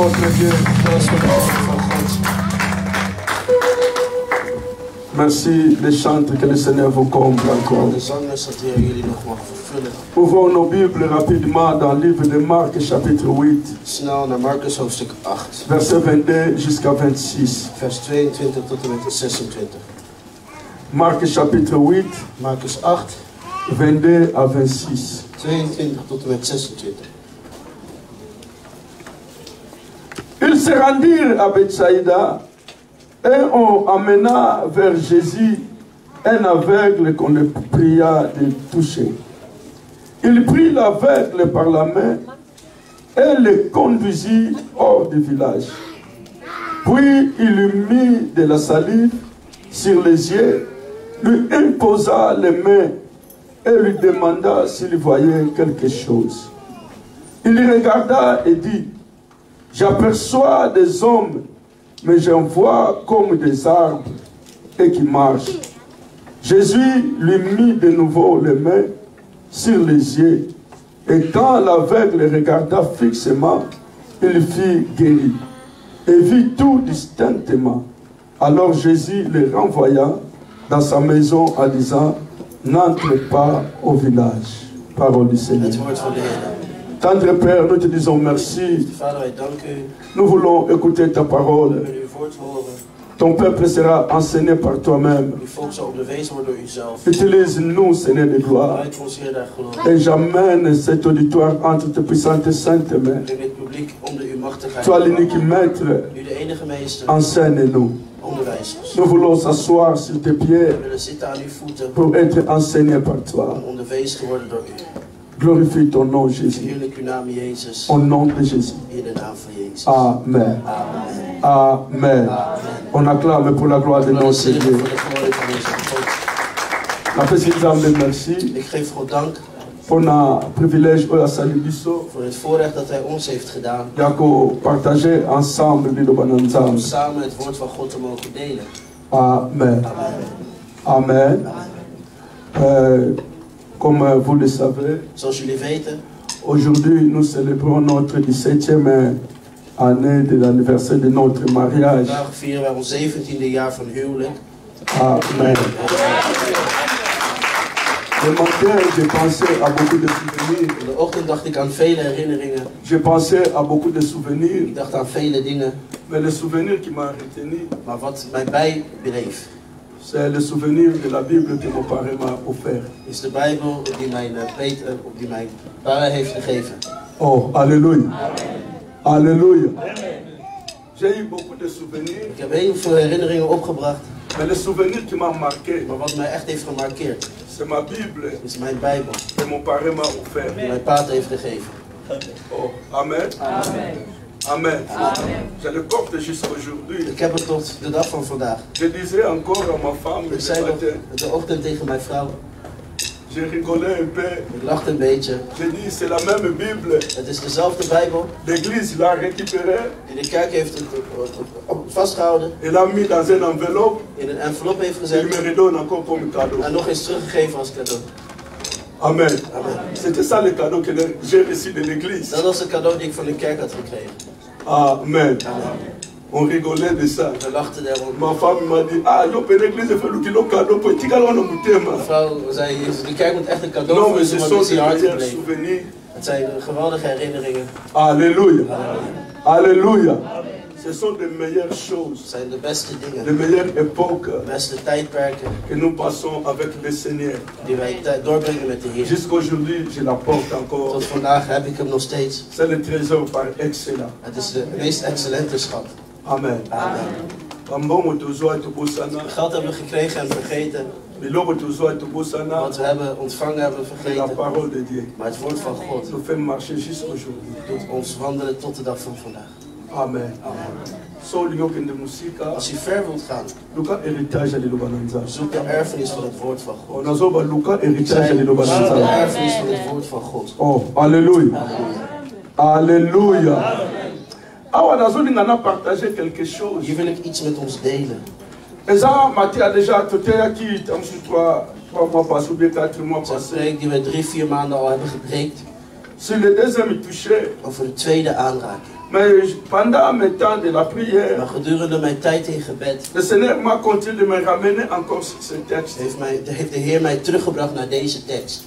notre Dieu. Merci les chantres que le Seigneur vous comble encore. Ouvrons nos Bibles rapidement dans le livre de Marc, chapitre 8. Snel naar Marcus hoofdstuk 8. Verset 22 jusqu'à 26. Vers 22 tot en met 26. Marc chapitre 8. Marcus 8. 22 à 26. 22 tot en met 26. Ils se rendirent à Bethsaïda et on amena vers Jésus un aveugle qu'on le pria de toucher. Il prit l'aveugle par la main et le conduisit hors du village. Puis il lui mit de la salive sur les yeux, lui imposa les mains et lui demanda s'il voyait quelque chose. Il regarda et dit: j'aperçois des hommes, mais j'en vois comme des arbres et qui marchent. Jésus lui mit de nouveau les mains sur les yeux, et quand l'aveugle regarda fixement, il fut guéri et vit tout distinctement. Alors Jésus le renvoya dans sa maison en disant: n'entre pas au village. Parole du Seigneur. Tendre Père, nous te disons merci. Nous voulons écouter ta parole. Ton peuple sera enseigné par toi-même. Utilise-nous, Seigneur de gloire. Et j'amène cet auditoire entre tes puissantes et saintes mains. Toi l'unique maître, enseigne-nous. Nous voulons s'asseoir sur tes pieds pour être enseignés par toi. Glorifie ton nom, Jésus. Au nom de Jésus. Amen. Amen. On acclame pour la gloire de notre Dieu. La présidente, merci. Pour le privilège de la salubiso. Voor het voorrecht dat hij ons heeft gedaan. Jaco partager ensemble om samen het woord van God te mogen delen. Amen. Amen. Comme vous le savez, zoals jullie weten, aujourd'hui nous célébrons notre 17e année de l'anniversaire de notre mariage. Vandaag vieren wij ons 17e jaar van huwelijk. Amen. Le matin, j'ai pensé à beaucoup de souvenirs. In de ochtend dacht ik aan vele herinneringen. J'ai pensé à beaucoup de souvenirs. Ik dacht aan vele dingen. Mais le souvenir qui m'a retenu, maar wat mij bijbleef, c'est le souvenir de la Bible que mon père m'a offert. Is de Bijbel die mijn vader heeft gegeven. Oh, alléluia. Alléluia. J'ai eu beaucoup de souvenirs. Ik heb heel veel herinneringen opgebracht. Mais le souvenir qui m'a marqué, maar wat mij echt heeft gemarkeerd, c'est ma Bible. Is mijn Bijbel. Que mon père m'a offert. Die mijn vader heeft gegeven. Oh, amen. Amen. Amen. Amen. Je le porte jusqu'aujourd'hui. Ik heb het tot de dag van vandaag. Je disais encore à ma femme. Ik zei de ochtend tegen mijn vrouw. Je rigolais un peu. Ik lachte een beetje. Je dis c'est la même Bible. Het is dezelfde Bijbel. L'église l'a récupéré. Die de kerk heeft het vastgehouden. Et l'a mis dans une enveloppe. In een envelop heeft gezet. Il me redonne encore comme cadeau. En nog eens teruggegeven als cadeau. Amen. Amen. C'était ça le cadeau que j'ai reçu de l'église. Dat was het cadeau die ik van de kerk had gekregen. Amen. Amen. On rigolait de ça. We lachten daarom. Ma femme m'a dit, ah, yo per l'église fait le cadeau pour ti calo no mutema. Mijn vrouw zei, de kerk moet echt een cadeau voor je, maar het is hard gebleven. Souvenirs. Het zijn geweldige herinneringen. Alléluia. Alléluia. Ce sont de meilleures choses. Het zijn de beste dingen. De meilleures époques. De beste tijdperken. Que nous passons avec le Seigneur. Die wij doorbrengen met de Heer. Jusqu'aujourd'hui, je la porte encore. Tot vandaag heb ik hem nog steeds. C'est le trésor par excellence. Het is de meest excellente schat. Amen. Amen. Geld hebben we gekregen en vergeten. Wat we hebben ontvangen hebben we vergeten. Maar het woord van God doet ons wandelen tot de dag van vandaag. Amen. Amen. Als u ver wilt gaan, zoek de erfenis van het woord van God. Zoek de erfenis van het woord van God. Oh, alléluia. Alléluia. Quelque chose. Hier wil ik iets met ons delen. Ça, Matthieu a déjà tout qui 3 mois passés ou bien 4 mois passés. Een preek die we 3-4 maanden al hebben gepreekt. Sur le deuxième touché. Over de tweede aanraking. Mais pendant mes temps de la prière, Maar gedurende mijn tijd in gebed le Seigneur m'a continué de me ramener encore sur ce texte. heeft de Heer mij teruggebracht naar deze tekst.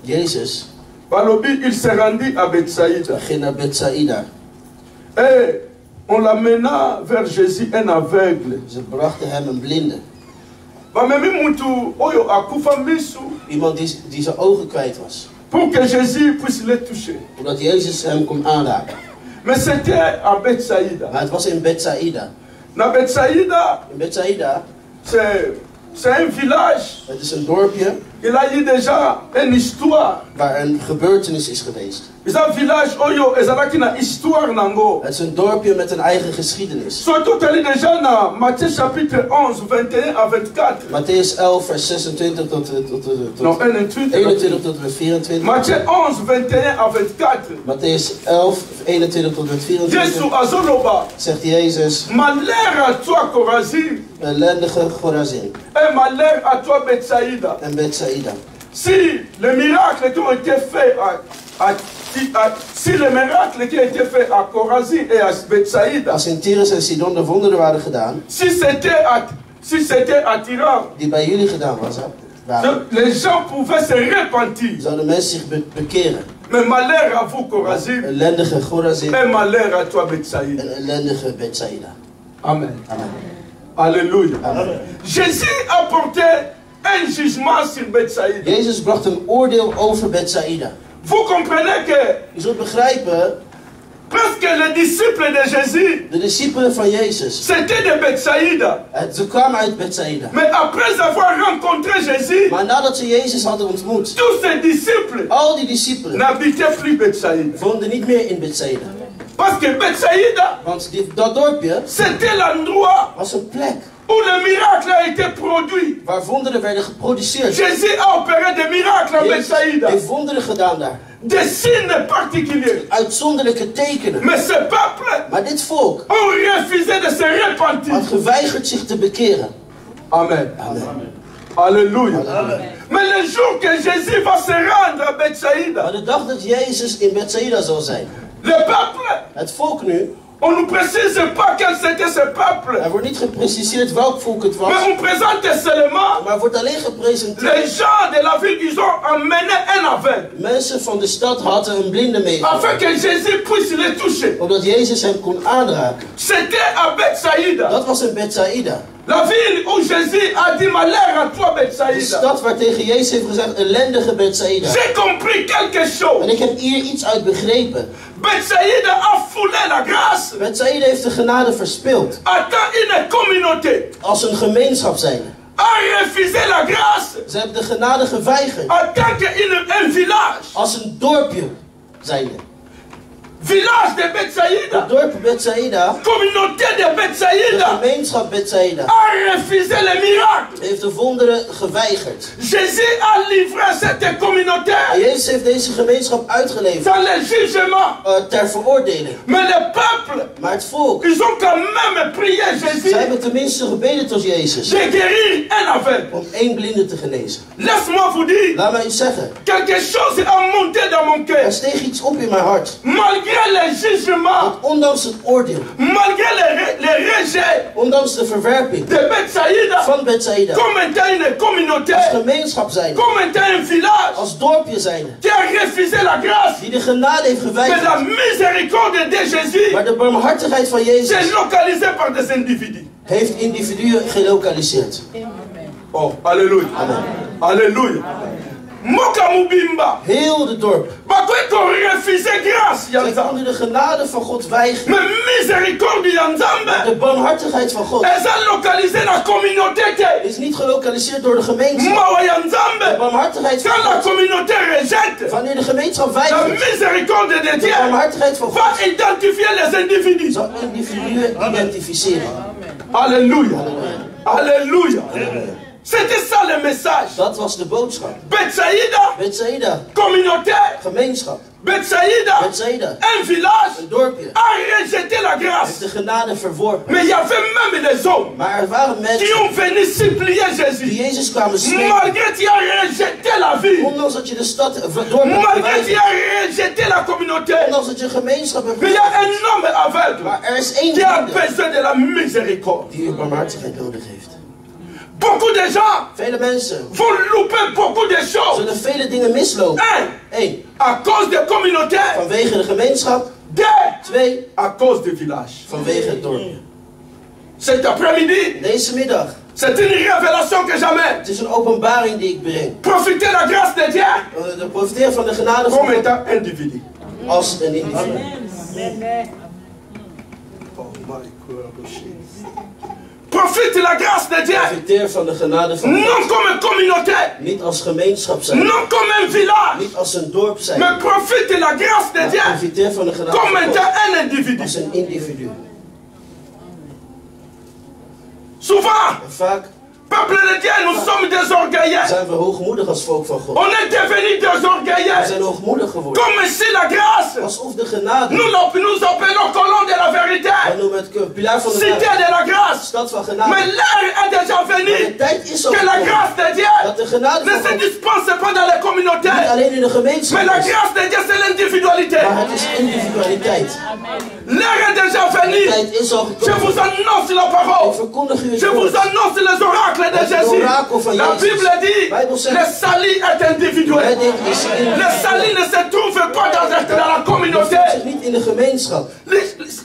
Jezus Balobi, il s'est rendu à Bethsaïda. ging naar Bethsaïda. Et on l'amena vers Jésus, un aveugle. Ze brachten hem een blinde. Iemand die zijn ogen kwijt was. Pour que Jésus puisse le toucher. Zodat Jezus hem kon aanraken. Mais c'était à Bethsaïda. Maar het was in Bethsaïda. Na Bethsaïda, in Bethsaïda, c'est un village. Het is een dorpje. Il a eu déjà une histoire. Waar een gebeurtenis is geweest. C'est un village oyo ezalaki na histoire nango. Het is een dorpje met een eigen geschiedenis. Surtout tali déjà na Matthieu chapitre 11 21 à 24. Matthäus 11 vers 26 tot 21 tot 24. Matthieu 11 21 à 24. Matthäus 11 21 tot 24. Jésus azoloba. Zegt Jezus. Malheur à toi Chorazin. Ellendige Chorazin. Et malheur à toi Bethsaïda. En Bethsaïda. Si les miracles qui ont été faits si les miracles qui ont été faits à Chorazin et à Bethsaïda. Als in Tyrus en Sidon de wonderen waren gedaan. Si c'était à Tyran. Die bij jullie gedaan was, les gens pouvaient se repentir. Zouden mensen zich bekeren. Mais malheur à vous Chorazin. Ellendige Chorazin. Et malheur à toi Bethsaïda. En ellendige Bethsaïda. Amen. Amen. Alléluia. Amen. Jésus a porté un jugement sur Bethsaïda. Jezus bracht een oordeel over Bethsaïda. Vous comprenez que je zult begrijpen, presque les disciples de Jésus, de discipelen van Jezus, c'était de Bethsaïda. Ze kwamen uit Bethsaïda. Mais après avoir rencontré Jésus, maar nadat ze Jezus hadden ontmoet, tous ces disciples, al die discipelen, n'habitaient plus Bethsaïda. woonden niet meer in Bethsaïda. Parce que Bethsaïda, want dat dorpje, c'était l'endroit was een plek où le miracle a été produit. Waar wonderen werden geproduceerd. Jésus a opéré des miracles à Bethsaïda. Heeft wonderen gedaan daar. Des signes particuliers. Uitzonderlijke tekenen. Mais ce peuple, maar dit volk, ont refusé de se repentir. Had geweigerd zich te bekeren. Amen. Amen. Alléluia. Mais le jour que Jésus va se rendre à Bethsaïda. Maar de dag dat Jezus in Bethsaïda zal zijn. Le peuple. Het volk nu. On ne précise pas quel c'était ce peuple. Er wordt niet gepreciseerd welk volk het was. Mais on présente seulement. Maar wordt alleen gepresenteerd. Les gens de la ville, ils ont emmené un aveugle. Mensen van de stad hadden een blinde meegenomen. Afin que Jésus puisse le toucher. Omdat Jezus hem kon aanraken. C'était à Bethsaïda. Dat was in Bethsaïda. La ville où Jésus a dit malheur à toi Bethsaïda. De stad waar tegen Jezus heeft gezegd ellendige Bethsaïda. J'ai compris quelque chose. En ik heb hier iets uit begrepen. Bethsaïda a foulé la grâce. Bethsaïda heeft de genade verspild. Attends une communauté. Als een gemeenschap zijnde. A refusé la grâce. Ze hebben de genade geweigerd. Attends un village. Als een dorpje zijnde. Village de Bethsaïda. Het dorp Bethsaïda. Communauté de Bethsaïda. De gemeenschap Bethsaïda. A refusé les miracles. Heeft de wonderen geweigerd. Jésus a livré cette communauté. En Jezus heeft deze gemeenschap uitgeleverd. Dans le jugement. Ter veroordeling. Mais le peuple. Maar het volk. Ils ont quand même prié Jésus. Zij hebben tenminste gebeden tot Jezus. De guérir un aveugle. Om één blinde te genezen. Laisse-moi vous dire. Laat mij iets zeggen. Quelque chose a monté dans mon cœur. Er steeg iets op in mijn hart. Malgré les jugements. Ondanks het oordeel. Malgré les rejets. Ondanks de verwerping. De Bethsaïda. Van Bethsaïda. Comme étant une communauté. Als gemeenschap zijn. Comme étant un village. Als dorpje zijn. Qui a refusé la grâce. Die de genade heeft geweigerd. Mais la miséricorde de Jésus. Maar de barmhartigheid van Jezus. C'est localisé par des individus. Heeft individuen gelokaliseerd. Oh, alléluia. Amen. Alléluia. Moka Mubimba. Heel de dorp. Zij konden de genade van God weigeren. De barmhartigheid van God is niet gelokaliseerd door de gemeenschap. De barmhartigheid van God. Wanneer de gemeenschap weigert, de barmhartigheid van God zal individuen identificeren. Alléluia. Alléluia. C'était ça le message. Dat was de boodschap. Betsaïda, Betsaïda, communautaire. gemeenschap. Betsaïda, Betsaïda, un village, een dorpje, a rejeté la heeft grâce. de genade verworpen. Mais il y avait même des hommes Maar er waren qui mensen ont venu supplier die Jésus. Jezus kwamen smeken. Malgré tu as rejeté la vie. Ondanks dat je de stad, het dorp hebt Malgré tu verwijderd. as rejeté la communauté. Ondanks dat je gemeenschap hebt Mais il y a verwijderd. un homme aveugle Maar er is één qui a vriend besoin de la miséricorde. die barmhartigheid nodig heeft. Beaucoup de gens Vele mensen vont louper beaucoup de choses. zullen vele dingen mislopen. Un, 1. à cause des communautés. Vanwege de gemeenschap. 2, 2. à cause du village. Vanwege het dorpje. Cet après-midi, Deze middag. c'est une révélation que jamais. Het is een openbaring die ik breng. Profitez de la grâce de Dieu De profiteer van de genade van comme God étant individu. als een individu. Profite de la grâce de Dieu. Profiteer van de genade van Non God. comme une communauté. Niet als gemeenschap zijn. Non comme un village. Niet als een dorp zijn. Mais profite de la grâce de Maar Dieu profiteer van de genade comme van God étant un individu. als een individu. Souvent, En vaak peuple de Dieu, nous sommes désorgueillés. zijn we hoogmoedig als volk van God. On est devenu We désorgueillés. zijn hoogmoedig geworden. Comme si la grâce, Alsof de genade. nous appelons colonne de la vérité. We noemen het pilaar van de Cité genade. de la grâce. Stad van Mais genade. l'heure est déjà Maar de venue tijd is al que la gekomen grâce de Dieu dat de genade ne van se God dispense pas dans les communautés. niet alleen in de Mais gemeenschap la is. grâce de Dieu, c'est l'individualité. Maar het is individualiteit. L'heure est déjà De venue. tijd is al Je gekomen. vous annonce la Ik parole. verkondig u het Je vous woord. annonce les oracles de Het Jésus. orakel van La Jezus. Bible dit, Bijbel zegt, le salut est individuel. redding is Le individueel. salut ne se trouve pas dans la Het communauté. bevindt zich niet in de gemeenschap.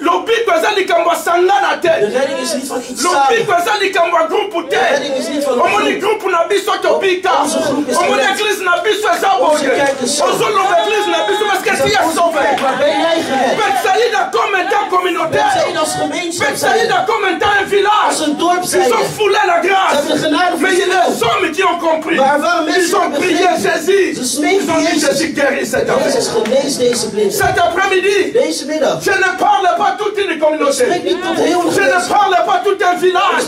L'obiko eza likambo sangana De te. redding is niet van iets L'obiko samen. eza likambo ya groupe De te. redding is niet van een Omoni groep. groupe na biso tobika. Onze groep is Omoni gered. église na biso eza Onze boye. kerk is zo. Ozoloba église na biso parce que tu es sauvé. Maar ben jij gered? Betsaïda comme étant Ben communautaire. zij als gemeenschap zijn? Betsaïda comme étant un Als village. een dorp zijn? Ils ont foulé la Ze grâce. hebben de genade Mais il y a verspild. des hommes qui ont compris. Maar er waren mensen Ils ont die prié begrepen. Jésus. Ze Ils smeekten ont dit Jezus. Jésus guérit cette Jezus affaire. genees deze blinde. Cet après-midi, Deze middag. je ne parle pas toute une communauté. Spreek niet tot heel de Je ne gemeenschap. parle pas tout un village.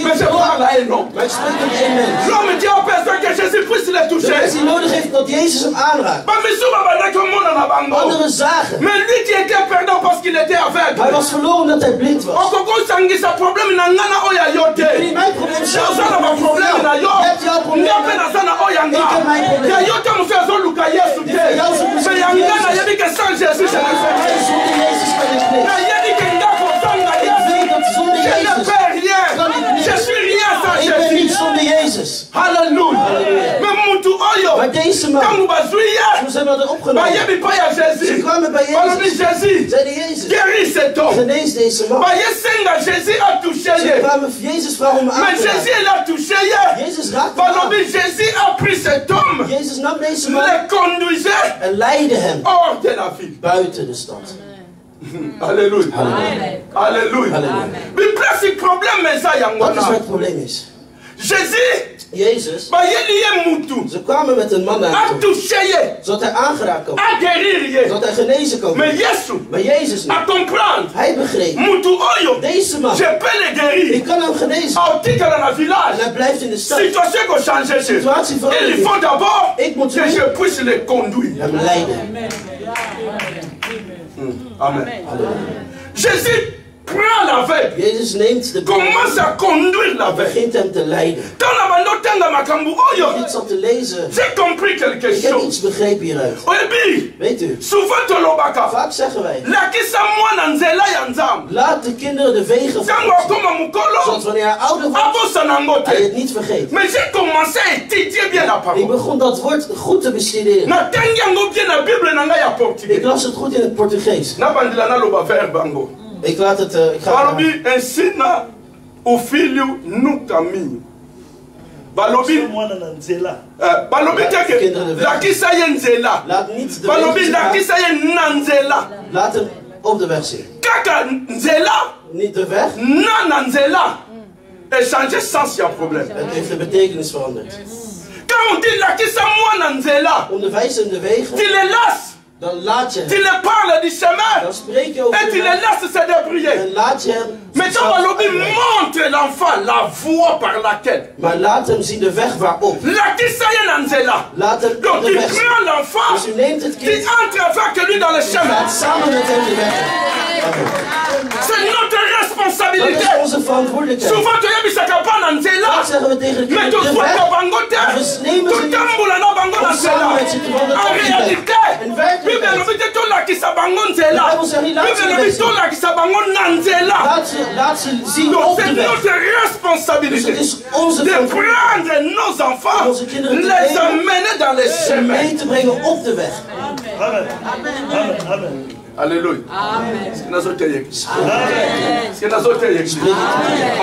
Mais je parle à un homme. Maar ik spreek tot één mens. L'homme dit aux personnes que Jésus puisse les De toucher. mens die nodig heeft dat Jezus hem aanraakt. Mais Anderen zagen. lui qui était perdant parce qu'il était Maar hij aveugle. was verloren omdat hij blind was. okokosangisa problème na nga na oyo ayo te Jullie mijn probleem zelf. oza na baproblème na yo Je hebt jouw probleem. nga mpe naza na oyo Ik heb mijn yanga probleem. ya yo te mosu azoluka yesu te Voor jou zoeken ze me niet yanga Jezus. nayebi ke sans jésus je ne fais Hij rien zonder Jezus kan ik niks. nayebi ke nga kozanga Ik yesu weet dat zonder je ne Jezus fais rien kan ik niks. je suis rien sans Ik ben niet jésus zonder Jezus. halleluja me mutu oyo Maar deze man, ntango bazwi ye toen ze werden opgenomen, bayebi mpa ya ze jésus kwamen bij balobi Jezus. jésus Zeiden Jezus, guéris cet homme genees deze man. bayesenga jésus a touché Ze ye kwamen Jezus vragen om aan mais te jésus raken. il a touché ye Jezus raakte hem aan. balobi jésus a pris cet homme Jezus nam deze man le conduisait en leidde hem hors de la ville. buiten de stad. Alléluia. Alléluia. Halleluja. Mais le problème est ça, Dat is Yangwana. wat het probleem is. Jésus, Jezus, bah, il y a ze kwamen met een man naar a hem toe, touché ye, zodat hij aangeraakt kon, a guérir ye. zodat hij genezen kon Mais worden. Yesu, Maar Jezus niet. à comprendre, Hij begreep, Mutu Oyo, deze man, je peux le guérir. ik kan hem genezen. Au titre dans la En village, hij blijft in de stad. situation qu'on change. Situatie Il verandert. faut d'abord Ik moet que je puisse le conduire. hem leiden. Amen. Jésus prend l'aveugle, Jezus neemt de blind, commence à conduire l'aveugle. begint hem te leiden. Dans la manotanga makambu Oyo, Dit zat te lezen. j'ai compris quelque Ik heb chose. iets begrepen hieruit. Oyebi, Weet u, souvent tolobaka, vaak zeggen wij, lakisa mwana nzela ya nzambe. laat de kinderen de wegen Ntango volgen, akoma mukolo, zodat wanneer hij ouder wordt, abosa nango hij te. het niet vergeet. Mais j'ai commencé à étudier bien la Ik parole. begon dat woord goed te bestuderen. Natangi yango bien na Bible na ngai ya Ik portugais. las het goed in het Portugees. Nabandela naloba verbe yango. Ik laat het, ik ga Balobi ensina o filho no caminho. Balobi balobi teke lakisa ye nzela. laat niet de Balobi wegen gaan. lakisa ye na nzela. Laat hem op de weg zien. Kaka nzela Niet de weg, na nzela. Échanger sens ya problème. het heeft de betekenis veranderd. Quand on dit lakisa mwana nzela, Onderwijs in de wegen, tu le lasses, dan laat je tu hem. le parles du chemin Dan spreek je over et de tu le weg laisses se débrouiller. en laat je hem. Mais quand Balobi montre l'enfant la voie par laquelle. Maar laat hem zien de weg waarop. Laat hem donc tu prends l'enfant, dus u neemt het tu kind. entres avec lui dans le U chemin. gaat samen met hem de weg. C'est notre responsabilité. Dat is onze verantwoordelijkheid. Souvent tu as mis sa cabane en zéla. Dat zeggen we tegen de Mais tu kinderen. vois pas bangote. nemen ze Tu tamboula na bango na zéla. En réalité, Bible no bite to la kisa bango nzela. Bible no bite to la kisa bango na nzela. Laat ze zien Donc op de c'est weg. notre responsabilité Dus het is onze de verantwoordelijkheid prendre nos enfants, onze kinderen te les nemen, emmener dans les ze chemins. mee te brengen op de weg. Amen. Amen. Amen. Alléluia. Amen. Ce que nous autres Amen. Ce que nous autres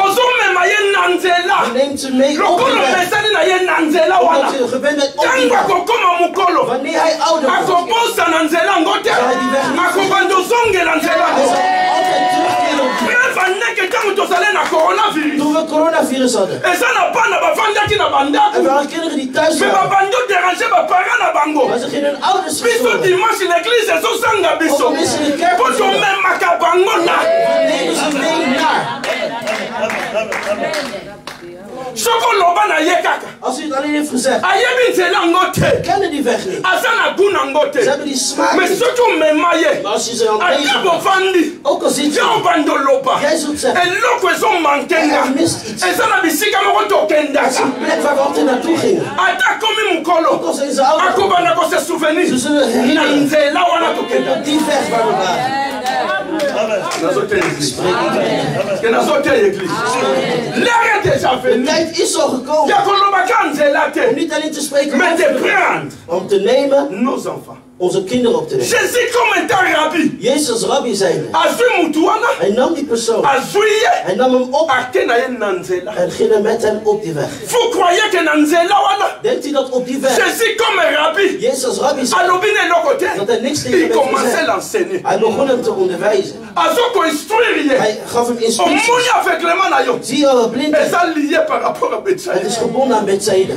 Ozomema ye nanzela. Je neemt ze mee op de Lokolo weg. mesani na ye nanzela wana. Omdat je gewend bent op die Tango weg. akokoma mukolo. Wanneer hij ouder wordt, Akobosa na nzela ngote. Akobanda ozongela nzela hij ngo. zal altijd terugkeren op de weg. Preuve aneke tango tozali na coronavirus. Toen we coronavirus hadden. Eza na bana bavandaki na Er bandako. waren kinderen die thuis Mais waren. babandi odéranger baparent na bango. Maar ze gingen hun ouders Biso verstoren. dimanche l'église ezosanga biso. Ook al is er een kerk Po tomemaka bango na. nemen ze mee naar. Soko loba na ye kaka. Als u het alleen heeft gezegd, Ayebi nzela ngo te. kennen die weg niet. Aza na gu na ngo Ze te. hebben die smaak Mais niet. soki omema ye. Maar als je ze aan het Ata tegen bovandi. ook al zit Ya je, obanda oloba. jij zult zeggen, Eloko ezomankenga. er mist iets. Eza na bisika moko Dat is tokendaka. een plek waar we altijd naartoe gingen. Ata komi Ook mukolo. al zijn ze oud, Akobanda kose ze souvenir. zullen Na herinneren nzela wana tokenda. op die weg waar we waren. Nazote église. Que nazote église. L'heure est déjà De venue. tijd is al gekomen Ya koloba ka nzela om te. niet alleen te spreken, Mais de over, prendre om te nemen, nos enfants. onze kinderen op te nemen. Jésus comme étant rabbi. Jezus als rabbi zijnde, Azui mutu wana. hij nam die persoon, Azui ye. hij nam hem op Ake na ye na nzela. en ging met hem op die weg. Vous croyez que na nzela wana. Denkt u dat op die weg, Jésus comme rabbi. Jezus als rabbi zijnde, Alobi na eloko te. dat hij niks tegen Il hem heeft commençait gezegd. l'enseigner. Hij begon hem te onderwijzen. Azo ko instruire ye. Hij gaf hem instructies. Omoni aveuglement na yo. Zie je al blind? Eza lié par rapport à Het Betsaïda. is gebonden aan Bethsaida.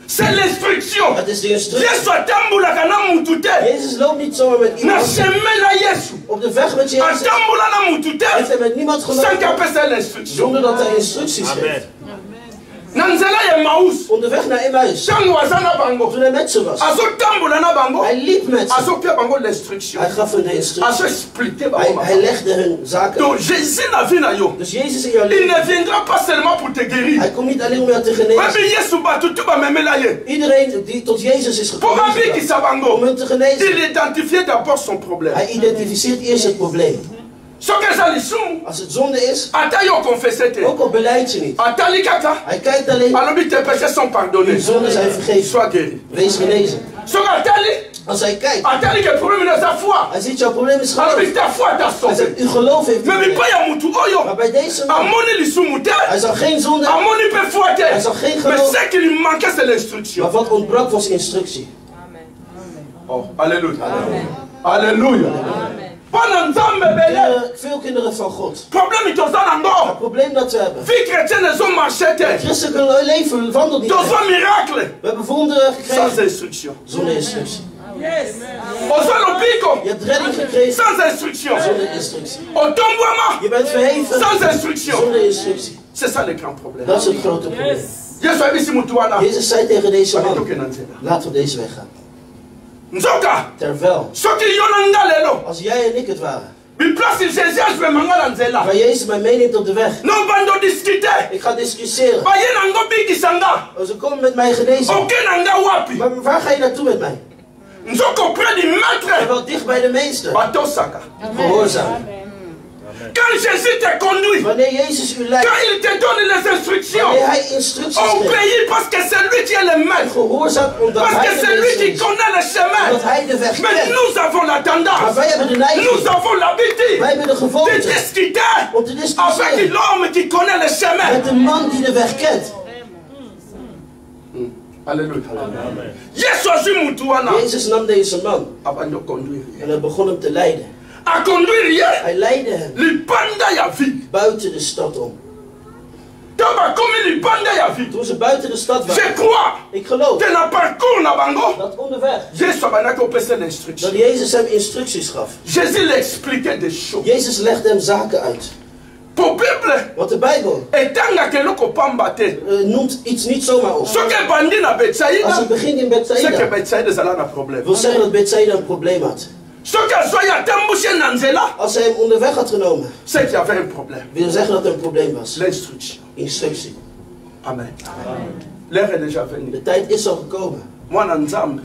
C'est l'instruction. Het is de instructie. Yesu atambulaka na mutu te. Jezus loopt niet zomaar met Na iemand. chemin na Yesu. Op de weg met Jezus Atambula na mutu te. heeft hij met niemand Sans gelopen qu'apesa l'instruction. zonder dat hij instructies geeft. Amen. Na nzela ya Maus. Onderweg naar Emmaus, Tango aza na bango. toen hij met ze was, Azotambula na bango. hij liep met ze. Azopia bango l'instruction. Hij gaf hun de instructies. Azo expliquer Hij bango. legde hun zaken Donc uit. Jésus na vie na yo. Dus Jezus in jouw Il leven, ne viendra pas seulement pour te guérir. hij komt niet alleen om jou te genezen. Babi Yesu batu tu ba memela ye. Iedereen die tot Jezus is Pour gekomen, babi ki sa bango. om hem te genezen. Il identifiait d'abord son problème. Hij identificeert eerst het probleem. Soki eza lisumu. Als het zonde is, Ata yo confesse te. ook al beleidt je niet. Atali kaka. Hij kijkt alleen, Alobi tes péchés sont je pardonnés. zonden zijn vergeven. Sois guéri. Wees genezen. Soki atali. Als hij kijkt, Atali que problème de sa foi. hij ziet jouw probleem is geloof. Alobi ta foi t'a Hij sauvé. zegt, uw geloof heeft u Mais gered. pas ya mutu oyo. Maar bij deze man, Amoni lisumu te. hij zag geen zonde, Amoni pe foi te. hij zag geen Mais geloof. ce qui lui manquait c'est l'instruction. Maar wat ontbrak was instructie. Oh, alléluia. Alléluia. Pana nzambe bele. Veel kinderen van God. Problème itoza Het nango. probleem dat we hebben. Vie chrétienne zo marché te. Het christelijke leven wandelt niet Tozo echt. miracle. We hebben wonderen Sans gekregen instruction. zonder instructie. Ozo lobiko. Je hebt redding gekregen Sans instruction. zonder instructie. Otombwama. Je bent verheven Sans instruction. zonder instructie. C'est ça le grand problème. Dat is het grote probleem. Yesu abisi mutu wana. Jezus zei tegen deze man, Bakitoke na nzela. laten we deze weg gaan. Nzoka. Terwijl, Soki yo na nga lelo. als jij en ik het waren, Biplasi Jésus azwemanga na nzela. waar Jezus mij meeneemt op de weg, No bando discuter. ik ga discussiëren. Baye na ngo bikisanga. Ze komen met mij genezen. Oke na nga wapi. Maar waar ga je naartoe met mij? Nzoko auprès du maître. Terwijl dicht bij de meester. Batosaka. Gehoorzaam. Quand Jésus te conduit. Wanneer Jezus u leidt, Quand il te donne les instructions. wanneer hij instructies geeft, Obéis parce que c'est lui qui est le maître. gehoorzaam omdat Parce que hij de c'est lui meester qui is. connaît le chemin. Omdat hij de weg Mais kent. nous avons la Maar tendance. wij hebben de neiging, Nous avons l'habitude wij hebben de de gewoonte discuter om te avec discussiëren l'homme qui connaît le met chemin. de man die de weg kent. Alléluia. Amen. Yesu azwi mutu wana. Jezus nam deze man Abandi conduire. en hij begon hem te leiden. A conduire ye. Hij leidde hem Libanda ya vie. buiten de stad om. Taba komi libanda ya vie. Toen ze buiten de stad Je waren, crois ik geloof que na parcours na bango. dat onderweg, Yesu abandaki opesa l'instruction. dat Jezus hem instructies gaf. Jésus l'expliquait des choses. Jezus legde hem zaken uit. Pour bien Want de Bijbel noemt iets niet zomaar op. Als het begint in Bethsaida, wil zeggen dat Bethsaida een probleem had. Als hij hem onderweg had genomen, wil zeggen dat er een probleem was. Instructie. Amen. De tijd is al gekomen.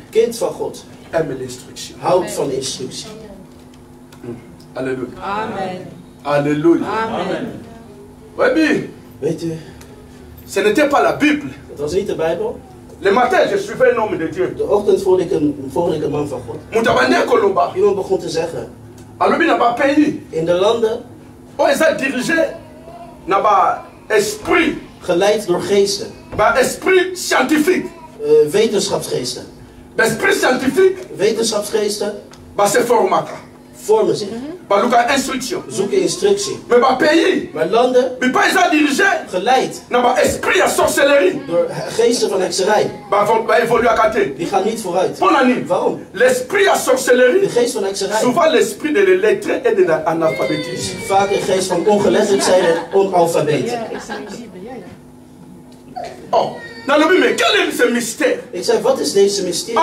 Kind van God houdt van instructie. Alléluia. Amen. Alléluia. Amen. Oui, Weet u, ce n'était pas la Bible. het was niet de Bijbel. Le matin, je suivais un homme de Dieu. De ochtend volgde ik een man van God. Iemand begon te zeggen, in de landen, geleid door geesten, esprit scientifique. wetenschapsgeesten. Esprit scientifique, Wetenschapsgeesten c'est formata. vormen zich, Instruction. zoeken instructie. Mais Maar landen, dirigé geleid esprit à sorcellerie. door geesten van hekserij, die gaan niet vooruit. Waarom? L'esprit à De sorcellerie, geest van hekserij, souvent l'esprit de l'illettré et de l'analphabétisme. vaak een geest van ongeletterd zijn en onalfabeet. Oh, mais quel est ce mystère? Ik zei, wat is deze mysterie?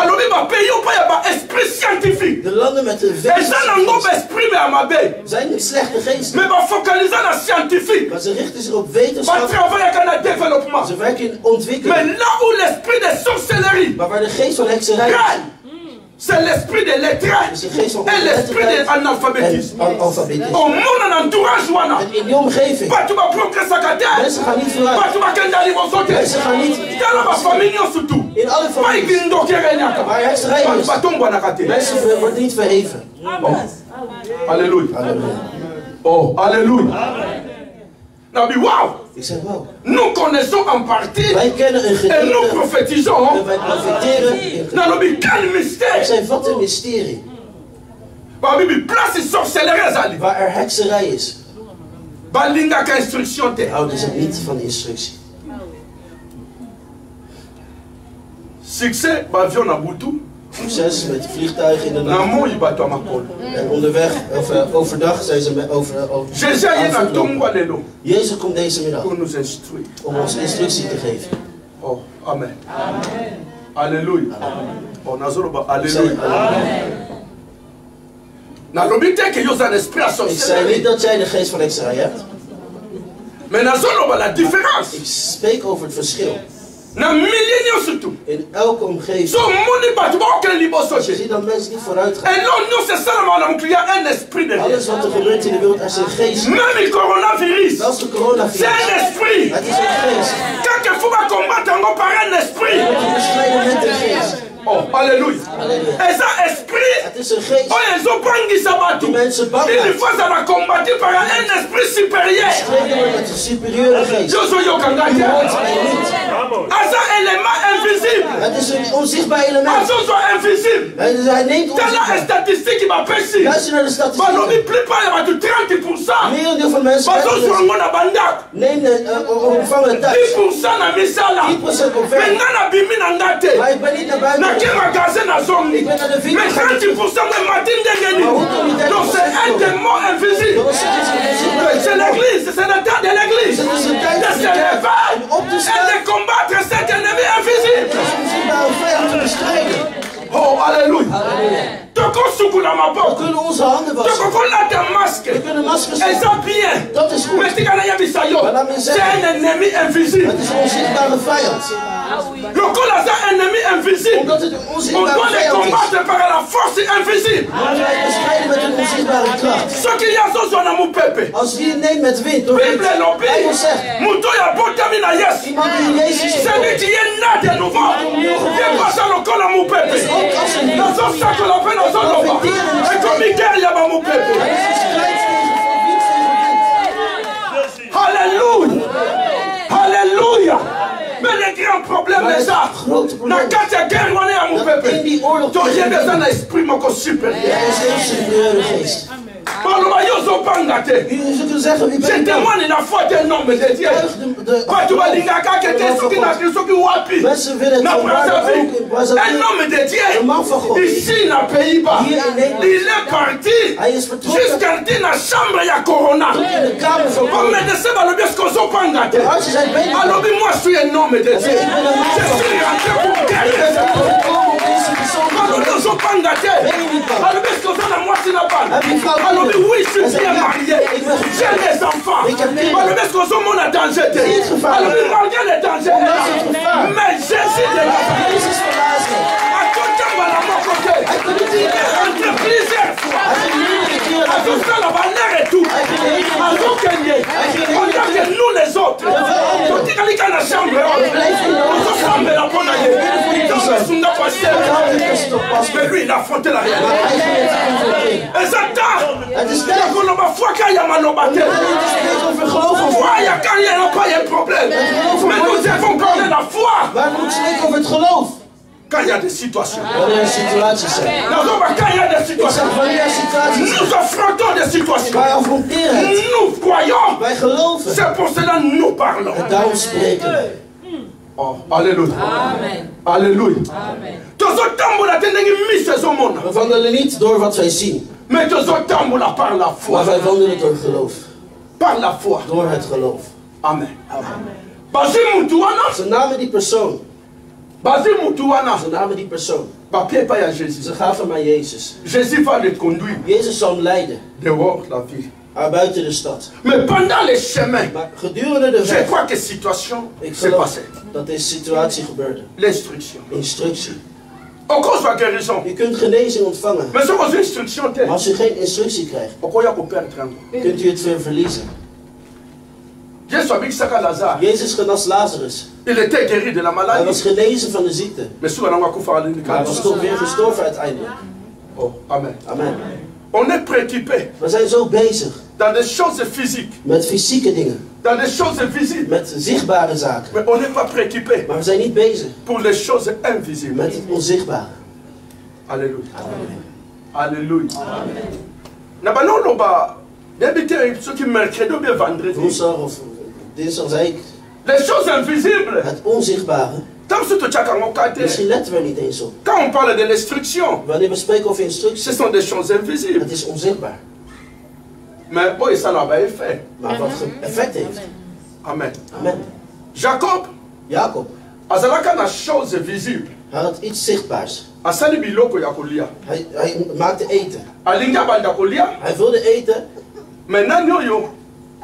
Esprit scientifique. De landen met de esprit zijn niet slechte geesten, mais focaliser la scientifique. maar ze richten zich op wetenschap. Développement. Ze werken in ontwikkeling. Mais là où l'esprit de sorcellerie, Maar waar de geest van hekserij is, c'est l'esprit de lettrage is de geest van et l'esprit de onwetendheid l'analphabétisme. en analfabetisme. Au monde en entourage, wana. En in die omgeving, Tu vas progresser à terre. mensen gaan niet vooruit. Tu vas qu'un niveau sauter. Mensen gaan niet Dans la famille surtout. in alle families. Waar hekserij is, mensen worden niet verheven. Alléluia. Halleluja. Oh, alléluia. Wow. Ik zeg, wauw. Nous connaissons en partie Wij kennen een et nous gedeelte prophétisons. en wij profiteren. Quel Ik mystère. zei, wat een mysterie. Place sorcellerie. Waar er hekserij is, Balinga instruction te. houden ze niet van instructie. Succès, avion na Boutou. Succes met vliegtuigen in de nacht. Namoi bato makolo. En onderweg, of overdag zijn ze Jésus est na tongo lelo. Jezus komt deze middag Pour nous instruire. om ons instructie te geven. Oh, amen. Alléluia. Oh, nazolo Ik zei, alléluia. Nalobi te que yo un esprit à ik zei niet sorcellerie. dat jij de geest van hekserij hebt. Mais nazolo la différence. Ik spreek over het verschil. Na millénium surtout. In elke omgeving. So moni bato ba okele liboso Je je. ziet dat mensen niet vooruit gaan. Et non, nous c'est ça la un esprit de Alles wat er gebeurt in de wereld, er is een geest. même le coronavirus. Zelfs de C'est coronavirus. un esprit. Het is een geest. Quand il faut combattre encore par un esprit. Je moet bestrijden met een geest. Oh, alléluia. Halleluja. Et ça esprit. Het is een geest. Oh, ils ont pas un sabatou. Die mensen bang Il maakt. faut ça va combattre par un esprit supérieur. Strijden wordt met een superieure geest. Je suis yo Die hoort kangaka. mij niet. As un élément invisible. Het is een onzichtbaar element. As un soit invisible. Hij neemt Dans la onzichtbaar. statistique qui m'a péché. Luister naar de Bah, non, statistieken. mais plus pas, il y a 30%. Merendeel van mensen Bah, so, sur un monde à bandak. ontvangen thuis. 10% na misala. 10% op werk. Maintenant, na bimi na ngate. Maar ik ben niet naar Na buiten. ke magasin na zongi. Ik ben naar de winkel Mais gegaan. 30% de matin d'engeni. Donc c'est un démon invisible. Dat is een onzichtbare C'est demon. l'église, c'est le temps de l'église. Het is een tijd De van se de kerk. lever Om op te et staan. de combattre cet ennemi invisible. Dat is een onzichtbare vijand te bestrijden. Oh, alléluia. Halleluja. Toko sukula We maboko. kunnen onze handen Toko wassen. kola ta masque. We kunnen maskers Et ça doen. bien. Dat is goed. Mais tika na yebisa yo. C'est un ennemi invisible. Het is een onzichtbare vijand. Lokola za ennemi invisible. Omdat het een On onzichtbare doit les vijand is. combattre par la force invisible. Moeten wij bestrijden met een onzichtbare kracht. Ce qu'il y a zo zo na mu pepe. Als je het neemt met wind, door wind. Bible lobi. Bijbel zegt, Muto ya botami na yes. iemand die in Jezus is. Celui qui est né de nouveau. Il passe lokola mu pepe. Ook als een Na zo sako la pena zo loba. Et comme guerre ya ba mu pepe. Hij is strijd tegen wind tegen wind. Alléluia. Alléluia. Mais les grands problèmes Maar les het ça. grote Na probleem kati ya guerre wana ya mu dat pepe. in die oorlog Donc j'ai tegen besoin wind, d'un esprit moko supérieur. er is een superieure geest. Baloba yo zo Je kunt zeggen, u bent témoigne la foi d'un homme de Dieu. Mensen willen het volmaken ook in Brazzaville. Un homme de Dieu, Een man van God. ici na Pays-Bas, Hier in Nederland. il est parti Hij is vertrokken. jusqu'à la chambre ya Corona. Tot in de kamer van Oh, God. mais de ce balobi, est-ce qu'on s'en prend gâté? De artsen zijn bezig. Alors, moi, je suis un homme de Dieu. Je suis rentré pour Ik guérir. ben gekomen om deze persoon te Alors, doen. nous sommes pas gâtés. Alors, est-ce qu'on s'en a moitié la balle? Heb je vrouw Alors, genoeg? oui, je suis bien marié. J'ai des enfants. Alors, est-ce qu'on s'en mon danger? Alors, malgré les dangers, mais Jésus de la Jezus van Nazareth. à tout temps, à mon côté. Il est rentré plusieurs fois. À tout ça, la valeur et tout. À tout gagner. Pendant que nous, les autres, on dit qu'il y a la chambre. On se ramène la bonne année. Dans le son parce que lui, il a affronté la réalité. Et ça t'a. Qu'on n'a pas foi qu'il y a malobaté. Foi, il y a quand il n'y a pas un problème. Mais nous devons parler la foi. Waar moet spreken over het geloof? Quand il y a des situations. Wanneer er situaties zijn. Quand il y a des Ik situations. zeg wanneer er situaties zijn. Nous affrontons des situations. Wij affronteren het. Nous croyons. Wij geloven. C'est pour cela que nous parlons. En daarom spreken wij. Oh, alléluia. Amen. Alléluia. Amen. We wandelen niet door wat wij zien. Mais par la foi. Maar wij wandelen door geloof. Par la foi. Door het geloof. Amen. Amen. Ze namen die persoon. Ze namen die persoon. Ze gaven hem aan Jezus. Jésus va le conduire Jezus zal hem leiden. dehors la ville. Buiten de stad. Mais pendant les chemins, Maar gedurende de je weg. crois que situation Ik s'est geloof passée. dat deze situatie gebeurde. L'instruction. Instructie. Au cause de la guérison. Je kunt genezing ontvangen. Mais c'est une instruction. Maar als je geen instructie krijgt, kunt u het weer verliezen. Jezus genas Lazarus. Il était guéri de la Hij maladie. was genezen van de ziekte. Mais Maar hij was toch weer gestorven uiteindelijk. Oh, amen. Amen. On est préoccupé We zijn zo bezig dans des choses physiques, met fysieke dingen. dans des choses visibles. Met zichtbare zaken. Mais on n'est pas préoccupé Maar we zijn niet bezig pour les choses invisibles. met het onzichtbare. Alléluia. Amen. Alléluia. Nabanoloba, d'habitude, ceux qui mercredi ou bien vendredi. Woensdag of dinsdag zei ik, Les choses invisibles. het onzichtbare. Misschien letten we er niet eens op. Quand on parle de l'instruction, Wanneer we spreken over ce instructie, sont des choses invisibles. het is onzichtbaar. Mais oh, ça n'a pas effet. Maar wat effect heeft. Amen. Amen. Jacob, Jacob, azalaka na chose visible. hij had iets zichtbaars. Asali biloko ya kolia. Hij maakte eten. Alinga banda kolia. Hij wilde eten, Mais nani oyo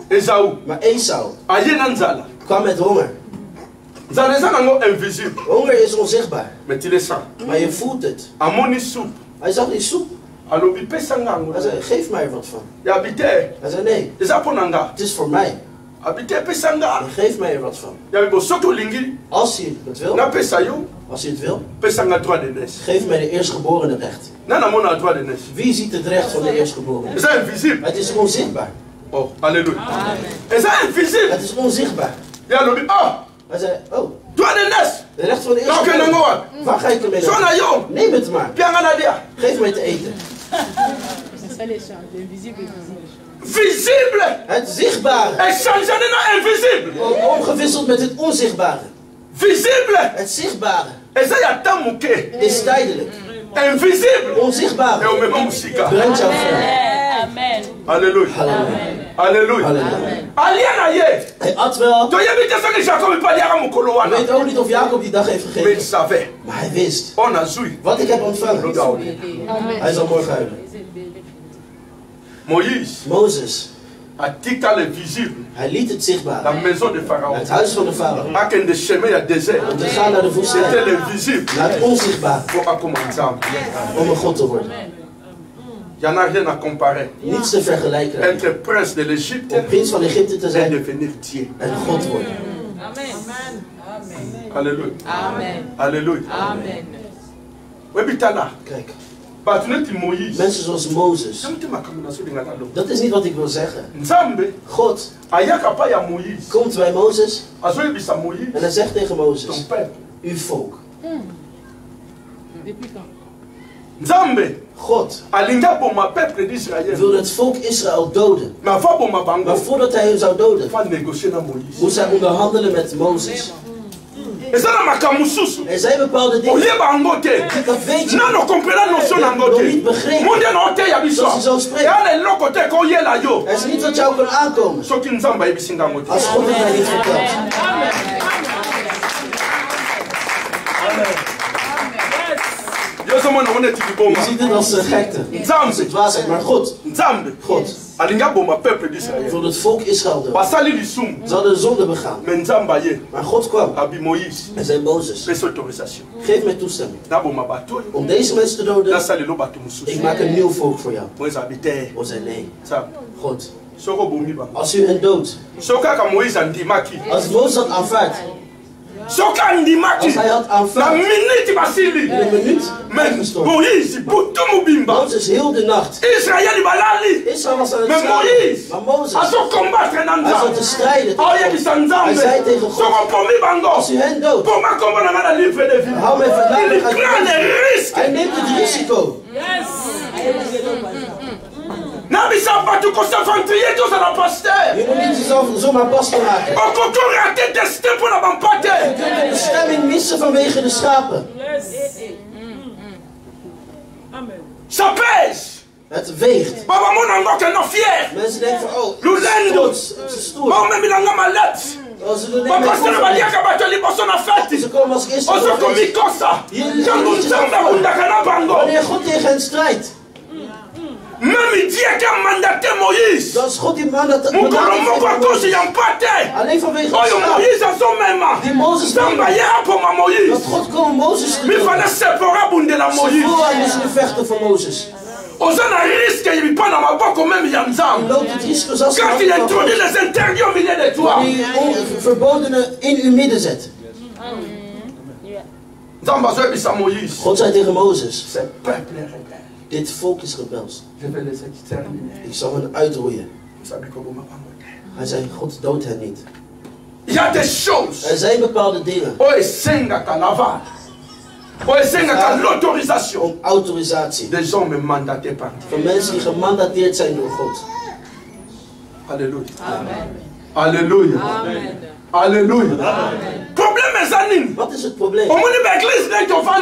Esaú. maar Esau Aye na nzala. kwam met honger. Nzala eza nango invisible. Honger is onzichtbaar, Mais tu le sens. maar je voelt het. Amoni soup. Hij zag die soep. Alobi pesa ngango. Hij zei, geef mij er wat van. Ya bite. Hij zei, nee, Eza ponanga. het is voor mij. Abite pesa nga. Geef mij er wat van. Ya bibo soto lingi. Als je het wil, Na pesa yo. als je het wil, Pesa nga droit de nes. geef mij de eerstgeborene recht. Na na mona droit de nes. Wie ziet het recht van de eerstgeborene? Eza invisible. Het is onzichtbaar. Oh, alléluia. Eza invisible. Het is onzichtbaar. Ya alobi ah. Hij zei, oh, Droit de nes. de recht van de Donc nango eerstgeborene. wa. Waar ga ik ermee So na naartoe? yo. Neem het maar. Pianga na dia. Geef mij te eten. C'est ça l'échange, l'invisible et visible. Visible. Het zichtbare. Échanger na invisible. Omgewisseld met het onzichtbare. Visible. Het zichtbare Eza ya tamuke. is tijdelijk. Invisible. Onzichtbare Et on met musika. brengt jou ver. Amen. Alléluia. Halleluja. Alléluia. Halleluja. Aliena ye. Hij at wel. To ye bite so que Jacob pa liara mukolo Ik wana. weet ook niet of Jacob die dag heeft Mais il gegeven. savait. Maar hij wist. On a zui. Wat ik heb ontvangen. Hij zal morgen huilen. Moïse Mozes. a tika le visible. Hij liet het La zichtbare. maison de Pharaon. Het huis van de farao. A ken de chemin ya désert. Om te gaan naar de C'était woestijn. le visible. Naar het onzichtbare. Pour accommoder. Om een God te worden. Il n'y en a rien à comparer. Niets te vergelijken. Être prince de l'Égypte Om prins van Egypte te et zijn devenir Dieu. en God worden. Amen. Alléluia. Amen. Alléluia. Amen. Webitala. Kijk, Batuneti Moïse. mensen zoals Mozes. Jamte makamuna so dinga talo. Dat is niet wat ik wil zeggen. Nzambe God ayaka pa ya Moïse. komt bij Mozes Azoyebisa Moïse. en hij zegt tegen Ton Mozes, peuple. uw volk. Depuis quand? God wilde het volk Israël doden. Maar voordat hij hen zou doden, moest hij onderhandelen met Mozes. Er zijn bepaalde dingen. Dat weet je. Nog niet begrepen. Zoals hij zo spreekt. Er is niet wat jou kan aankomen. Als God het mij niet vertelt. Je ziet het als gekte. Het is dwaasheid, maar God voor het volk Israël dood. Ze hadden de zonde begaan. Maar God kwam en zei Mozes, geef mij toestemming om deze mensen te doden. Ik maak een nieuw volk voor jou. O zei nee. God, als u hen doodt, als Mozes had aanvaard, als hij had aanvaard, in een minuut, Mozes heel de nacht. Israël was aan het strijden. Maar Mozes, hij zat te strijden. Hij zei tegen God, als u hen doodt, hou mij vandaan. Hij neemt het risico. Je moet niet zomaar pastor maken. Je kunt de bestemming missen vanwege de schapen. Het weegt. Mensen denken van, oh, het is stoer. Ze doen ze komen als eerste. Wanneer God tegen hen strijdt, dat is God die mandaat. Alleen vanwege die Mozes dat God kon Mozes te doen. Ze moesten vechten voor Mozes. Quand il introduit les interdits au milieu de toi, verbodenen in uw midden zet. God zei tegen Mozes, dit volk is rebels. Ik zal hen uitroeien. Hij zei, God doodt hen niet. Er zijn bepaalde dingen. L'autorisation. Autorisatie. Des hommes mandatés par Dieu. Van mensen die gemandateerd zijn door God. Alléluia. Amen. Alléluia. Amen. Alléluia. Probleem is aan niet. Wat is het probleem?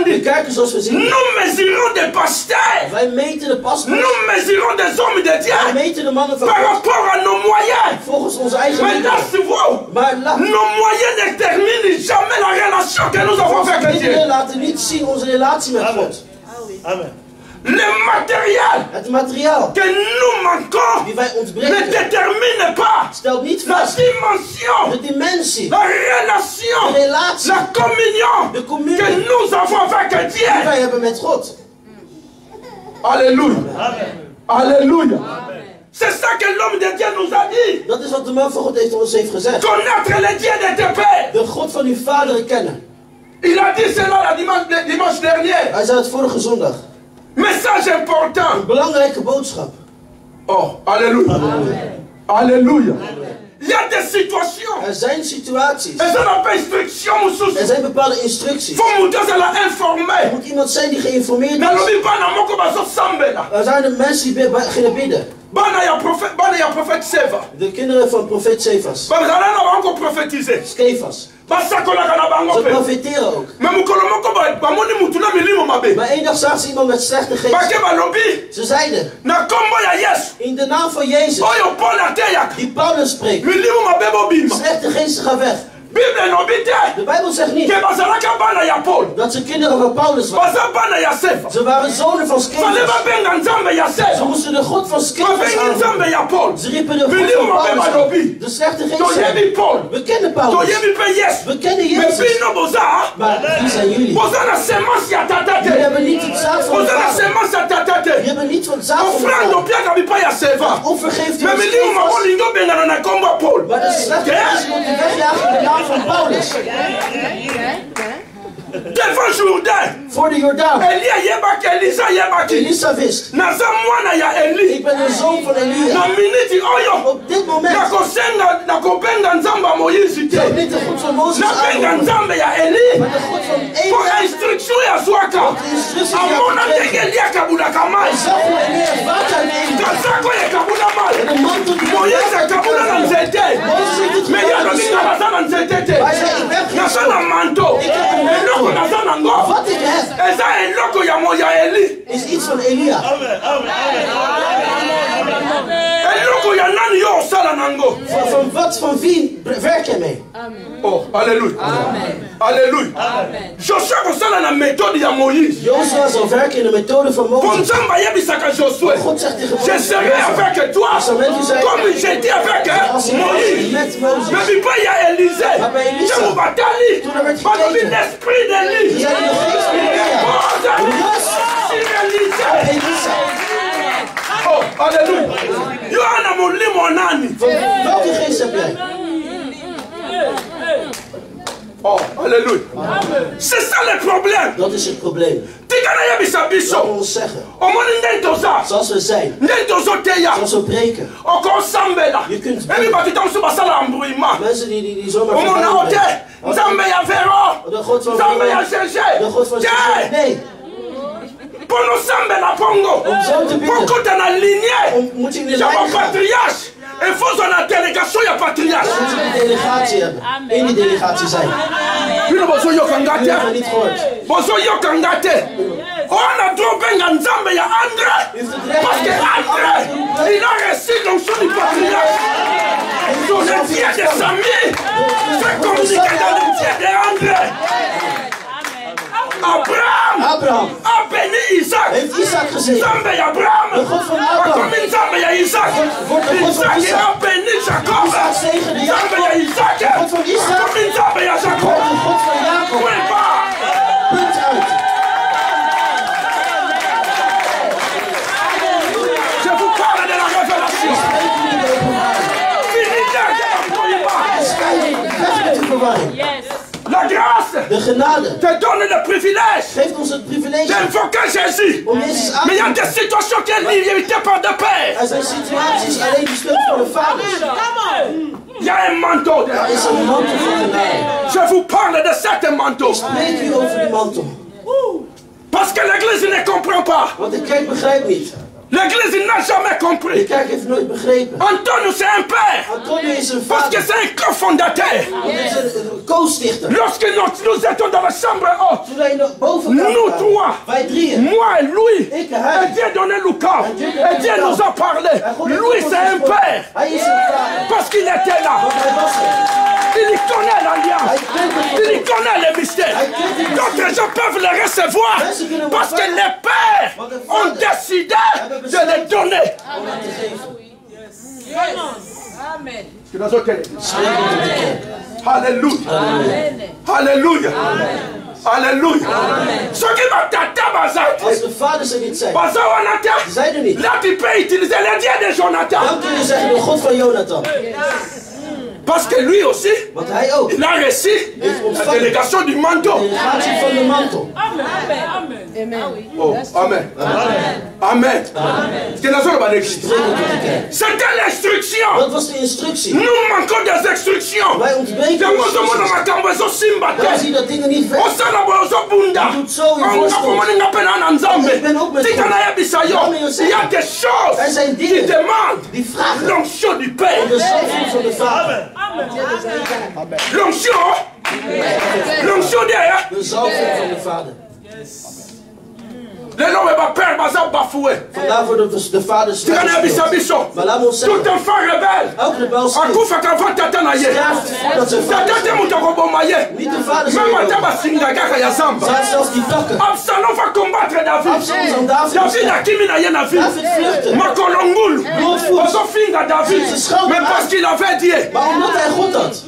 De kerken zoals we zien. Nous mesurons des pasteurs. Wij meten de pastors. Nous mesurons des hommes de Dieu. Wij meten de mannen van par God. rapport à nos moyens. Volgens onze eigen middelen. Maar nos moyens ne terminent jamais la relation que nous avons avec Dieu. Laten niet zien onze relatie met God. Amen. Le matériel het materiaal que nous manquons die wij ontbreken ne détermine pas stelt niet la vast dimension, de dimensie, la relation, de relatie, la communion de communie que nous avons avec Dieu. Die wij hebben met God. Alléluia. Amen. Alléluia. C'est ça que l'homme de Dieu nous a dit. Dat is wat de man van God ons heeft gezegd. Connaître le Dieu de tes pères. De God van uw vader kennen. Il a dit cela la dimanche dernier. Hij zei het vorige zondag. Message important. Een belangrijke boodschap. Oh, alléluia. Amen. Alléluia. Il y a des situations. Er zijn situaties. Er zijn bepaalde instructies. Er moet iemand zijn die geïnformeerd is. Er zijn de mensen die beginnen bidden. De kinderen van profeet Sefas. Skefas. Ze profeteren ook. Maar één dag zag ze iemand met slechte geest. Ze zeiden, in de naam van Jezus, die Paulus spreekt, slechte geesten gaan weg. De Bijbel zegt niet dat ze kinderen van Paulus waren. Ze waren zonen van Skefas. Ze moesten de God van Skefas aanroepen. Ze riepen de God van Paulus. De slechte geesten. We kennen Paulus. We kennen Jezus. Maar wie zijn jullie? Jullie hebben niet het zaad van de vader. Jullie hebben niet van het zaad van de vader. Onvergeeft u ons Skefas. Maar de slechte geesten moeten wegjagen in de naam van Paulus. Devant Voor de Jordaan. Elisa wist. Ik ben de zoon van Elia. Op dit moment. Ik heb niet de God van Mozes aangeroepen. Maar de God van Elia. Voor instructie ya zwaka. Amona tegeli akabudakama. Kasako ya kabudama. Moyeza kabula na nzete. Meya ndo nikabazana nzete. Nasana manto. Eloko nasana ngo. Eza eloko ya moya Eli. Is iets van Elia. Amen. Amen. Eloko ya nani yo sala nango. Van wat van wie werk je mee? Oh, alléluia. Amen. Alléluia. Amen. Joshua kosala na méthode ya Moïse. Joshua zal werken in de methode van Mozes. God zegt tegen Mozes, je serai avec toi comme j'étais avec Moïse. Mais puis pas il y a Élisée. Je vous bataille. Par l'esprit d'Élie. Oh, alléluia. Yohana mulimo nani? Welke geest heb jij? Oh, alléluia. C'est ça le problème. Dat is het probleem. Laten we ons zeggen. Zoals we zijn. Zoals we preken. Je kunt mensen die zomaar vergaan zijn. De God van Vero. De God van Cherché. Nee. Om zo te bidden. Moet je in de lijn gaan. Il faut une délégation, il y a patriarche. We moeten een delegatie hebben. In die delegatie zijn. Bino bozo yo kangate. Ik heb het niet gehoord. Bozo yo kangate. On a trouvé un nzambe ya André. Parce que André, il a reçu l'onction du patriarche. Son entier de Samy fait communiquer dans l'entier de André. Abraham a béni Isaac. Heeft Isaac gezegd. Nzambe ya Abraham. De God van Abraham. Nzambe ya Isaac. Isaac a béni Jacob. Nzambe ya Isaac. De God van Isaac. Nzambe ya Jacob. De God van Jacob. Punt uit. Je vous parle de la révélation. La grâce de genade te donne le privilège geeft ons het privilege d'invoquer Jésus. Mais il y a des situations qui sont limitées par de père. Er zijn situaties alleen bestemd voor de vaders. Il y a un manteau de Er is een mantel van genade. Je vous parle de cette manteau. Ik spreek u over die mantel. Parce que l'église ne comprend pas. Want de kerk begrijpt niet. L'église n'a jamais compris. De kerk heeft nooit begrepen. Antonius c'est un père. Antonius is een Parce que vader. c'est un cofondateur. Hij is een co-stichter. Lorsque nous étions dans la chambre haute, Toen wij nog boven nous kwamen, trois, wij drieën, moi et lui, ik en et hij, Dieu donnait le corps, et Dieu nous a parlé. Lui c'est un père, hij is een vader. parce qu'il était là. Want hij was er. Il y connaît l'alliance, il y connaît les mystères. D'autres gens peuvent les recevoir, parce que les pères ont décidé de les donner. Om hem te geven. Amen. Alléluia. Alléluia. Alléluia. Ce qui m'a tata bazat. Als de vaders er niet zijn, Baza Jonathan. ze zijn er niet. Là tu peux utiliser le Dieu de Jonathan. Dan kun je zeggen de God van Jonathan. Parce que lui aussi, Want hij ook. il a reçu la délégation du manteau. De delegatie van de mantel. Amen. Amen. Oh, amen. Amen. C'était l'instruction. Dat was de instructie. Nous manquons des instructions. Wij ontbreken Nous instructies. Dan zie je dat dingen niet werken. Je doet zo in voorstel. Ik ben ook met God. Il y a des choses Er zijn qui dingen demandent die vragen l'onction du om Père. de zalving van de Vader. L'onction. L'onction derrière. De zalving van de Vader. Les noms de Père Baza bafoué. Vandaar wordt de Vader Tu connais slecht. Abissabiso. Maar laat me ons Tout zeggen, enfant rebelle. elke rebels Akufa kava tata na ye. sterft voordat zijn vader Tata te mutako boma ye. niet de vader zal Mama worden. taba singa gaka ya zamba. Zijn zelfs die takken. Absalom va combattre David. Absalom zal David David verslaan. akimi na ye na vie. David vluchtte. Makolongulu. Bloedvoet. Ozo finga David. Ze schoot Mais hem parce uit. qu'il avait dit. Maar omdat hij God had,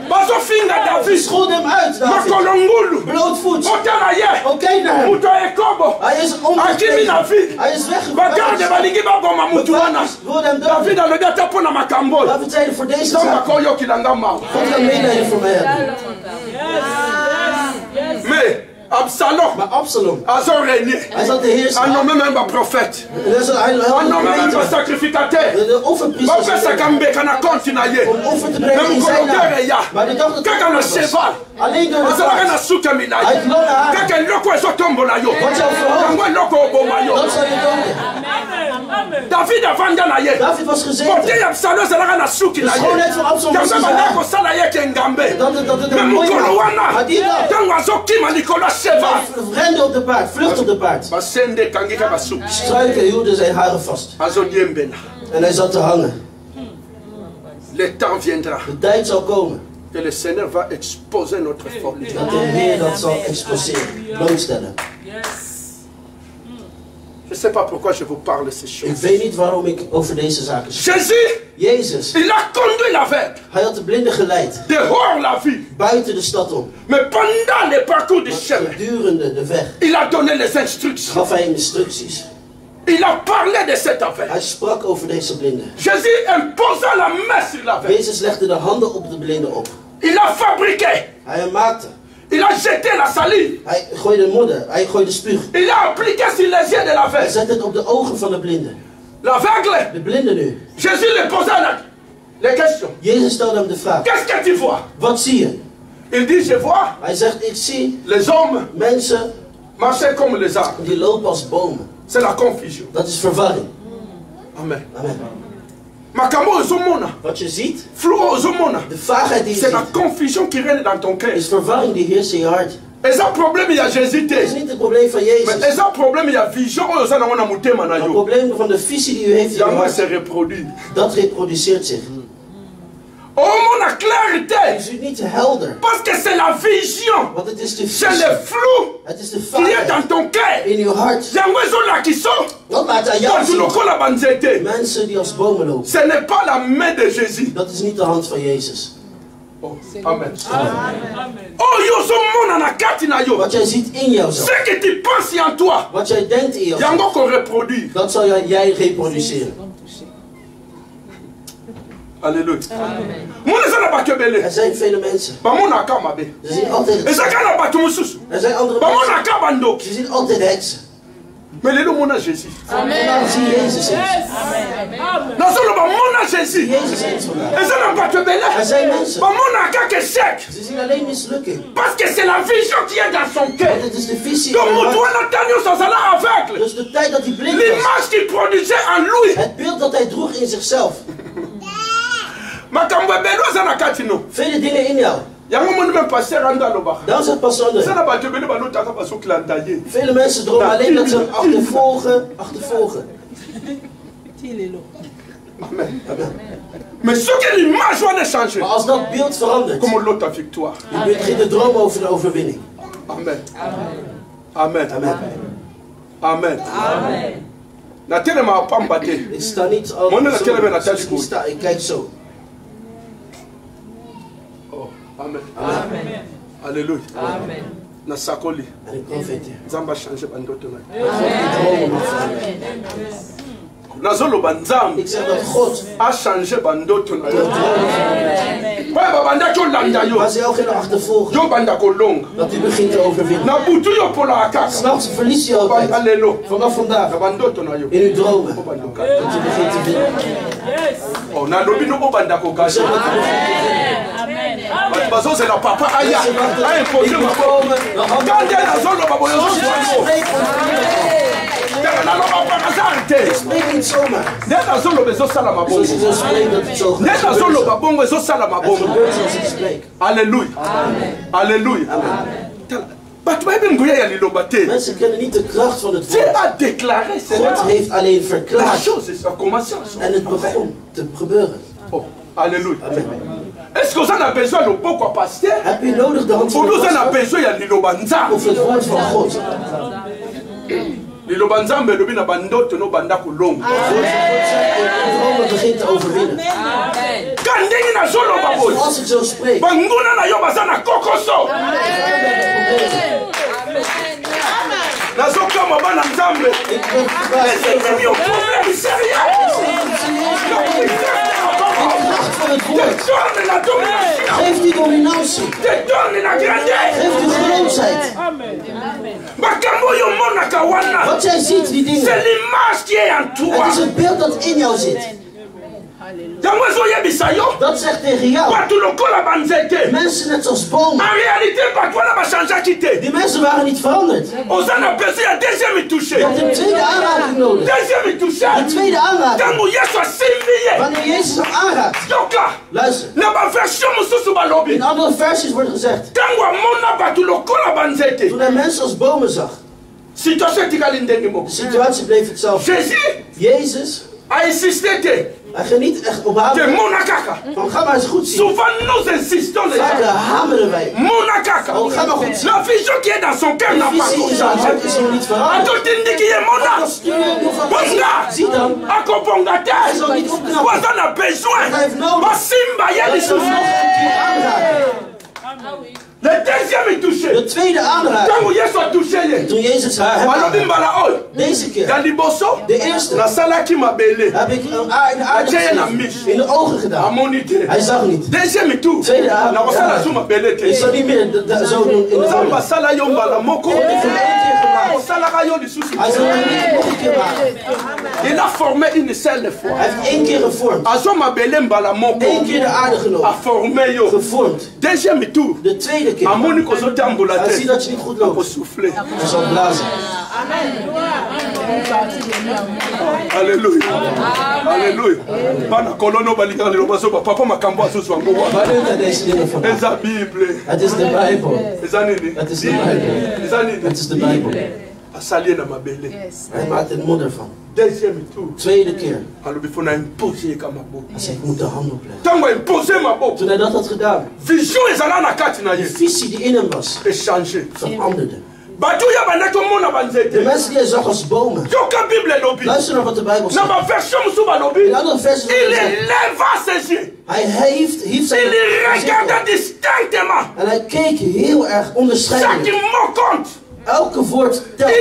Ozo finga David. schoot hem uit, David. Makolongulu. Blootvoet. Otana ye. Oké naar hem. Muto ekobo. Hij is Akimi na omgekeerd. vie. Hij is Bagarde balingi baboma mutu wana. wilde hem David doden. alobi ata mpona makambo. David zeide voor deze Zamba zaak, koyokilanga mawa. God kan medelijden voor mij hebben. Absalom. Hij zat te heersen. Hij nommé même un prophète. Hij nommé même un sacrificateur. De offerpriester. Maar ça kan be kana continuer. Om offer te brengen in zijn naam. Ja. Maar de dag dat kaka na cheval. Alleen door de paard. Na suka mina. Uit lange haar. Kaka loko eso tombola yo. Wat jou verhoogt. Ngwa loko oboma yo. Dat zal je doden. David avanda na ye. David was gezeten. Porte ya Absalom zalaka na suki na ye. De schoonheid van Absalom was gezeten. Kaka sala ye kengambe. Dat het mooi was. Maar die dag. Tango azokima likolo cheval. Rende op de paard, vlucht op de paard. Basende kangika basuki. Struiken hielden zijn haren vast. Azodiembela. En hij zat te hangen. Le temps viendra. De tijd zal komen. Que le Seigneur va exposer notre folie. Dat de Heer dat zal exposeren, blootstellen. Je ne sais pas pourquoi je vous parle de ces choses. Ik weet niet waarom ik over deze zaken spreek. Jésus, Jezus, il a conduit l'aveugle. Hij had de blinde geleid. Dehors la ville. Buiten de stad om. Mais pendant le parcours du chemin, gedurende de weg, il a donné les instructions. Gaf hij instructies. Il a parlé de cet aveugle. Hij sprak over deze blinde. Jésus imposa la main sur l'aveugle. Jezus legde de handen op de blinde op. Il a fabriqué. Hij maakte. Il a jeté la salive. Hij gooide modder, hij gooide spuug. Il a appliqué sur les yeux de l'aveugle. Hij zette het op de ogen van de blinde. L'aveugle. De blinde nu. Jésus lui posa les questions. Jezus stelde hem de vraag. Qu'est-ce que tu vois? Wat zie je? Il dit je vois. Hij zegt ik zie. Les hommes. Mensen. Marcher comme les arbres. Die lopen als bomen. C'est la confusion. Dat is verwarring. Amen. Amen. Wat je ziet, de vaagheid die je ziet, c'est la confusion qui règne dans ton cœur. Is verwarring die heerst in je hart. Et ça problème il y a Jésus. Het is niet het probleem van Jezus. Mais ça problème il y a vision oyo za na mutema na yo. Het probleem van de visie die u heeft in je hart. Se reproduit. Dat reproduceert zich. Oh mon clarité. Je ziet niet helder. Parce que c'est la vision. Want het is de visie. C'est le flou. Het is de vaagheid. Qui est dans ton cœur. In je hart. Yango ezo la kiso. Dat laat aan jou zien. Banzete. Mensen die als bomen lopen. Ce n'est pas la main de Jésus. Dat is niet de hand van Jezus. Oh, amen. Oh, yo zo mona na kati na yo. Wat jij ziet in jouzelf. Ce que tu penses en toi. Wat jij denkt in jezelf. Yango ko reproduire. Dat zal jij reproduceren. Alléluia. Amen. Er zijn vele mensen. Ze zien altijd het. Er zijn andere mensen. Ze zien altijd heksen. Mais les mona Jésus. Amen. Zie Jezus eens. Jésus. Jezus eens vandaag. Er zijn mensen. Ze zien alleen mislukking. Parce que c'est la vision qui est dans son cœur. Het is de visie in je hart. Dus de tijd dat hij blind was. L'image qu'il produisait en lui. Het beeld dat hij droeg in zichzelf. Vele dingen in jou. Dan zegt pastor André. Vele mensen dromen alleen dat ze hem achtervolgen. Amen. Mais ce que l'image va changer. Maar als dat beeld verandert. Comme l'autre victoire. Je begint te dromen over de overwinning. Amen. Amen. Amen. Amen. Amen. Ik sta niet al. Ik kijk zo. Amen. Amen. Alléluia. Amen. Na sakoli. En ik profeteer. Nzamba changer bandoto na. Ik zeg dat God a changé bandoto na. Amen. Maar ze ook geen achtervolgen. Dat u begint te overwinnen. S'nachts verlies je altijd. Vanaf vandaag. In uw dromen. Dat u begint te winnen. Oh, na lobi no obanda ko gaji. Amen. Bazo c'est la papa aya. Ay imposé mo. Quand elle a zolo babo yo zo. Na no papa kasante. Spreek niet zomaar. Net na zolo bezo sala mabongo. Zo spreek dat het zo gebeurt. Net na zolo babongo zo sala mabongo. Het gebeurt zoals ik spreek. Alléluia. Amen. Alléluia. Amen. Mensen kennen niet de kracht van het woord. God heeft alleen verklaard. En het begon te gebeuren. Oh, alléluia. Est-ce que vous en avez besoin de beaucoup, pasteur? Heb je nodig de hand van de pastor? Of het woord van God? Liloba nzambe lobi na bandoto no banda kulonga. Dromen begint te overwinnen. Kan ndenge na zoloba boy. Als ik zo spreek. Banguna na yo bazana kokoso. Na zokama bana nzambe. C'est un problème sérieux. Geeft u dominantie. Geeft u grootheid. Wat jij ziet, die dingen. Het is het beeld dat in jou zit. Dat zegt tegen jou. Mensen net als bomen. Die mensen waren niet veranderd. Je hebt een tweede aanraking nodig. De tweede aanraking. Wanneer Jezus hem aanraakt. Luister. In andere versies wordt gezegd. Toen hij mensen als bomen zag. De situatie bleef hetzelfde. Jezus. Hij ging niet echt ophouden. Maar ga maar eens goed zien. Vaak hameren wij. Oh, ga maar goed zien. De visie in zijn hart is nog niet veranderd. Zie dan. Hij zal niet opknappen. Hij heeft nodig. Hij zal nog een keer aanraken. De tweede aanraking. Toen Jezus haar aanraakte. Deze keer. De eerste. Heb ik een aardig in de ogen gedaan. Hij zag niet. Tweede aanraking. Ik zal niet meer zo doen in de ogen. Hij zal het niet nog een keer maken. Il a formé une seule fois. Hij heeft één keer gevormd. Eén keer de aarde genomen. Gevormd. De tweede keer. Hij ziet dat je niet goed loopt. Hij zal blazen. Alléluia. Alléluia. Het is de Bijbel. Het is de Bijbel. Het is de Bijbel. Hij maakt er moeder van. Tweede keer. Hij zei, ik moet de hand opleggen. Toen hij dat had gedaan. De visie die in hem was. Veranderde. De mensen die hij zag als bomen. Luister naar wat de Bijbel zegt. In andere versen. Hij hief zijn en hij keek heel erg onderscheidend. Elke woord telt.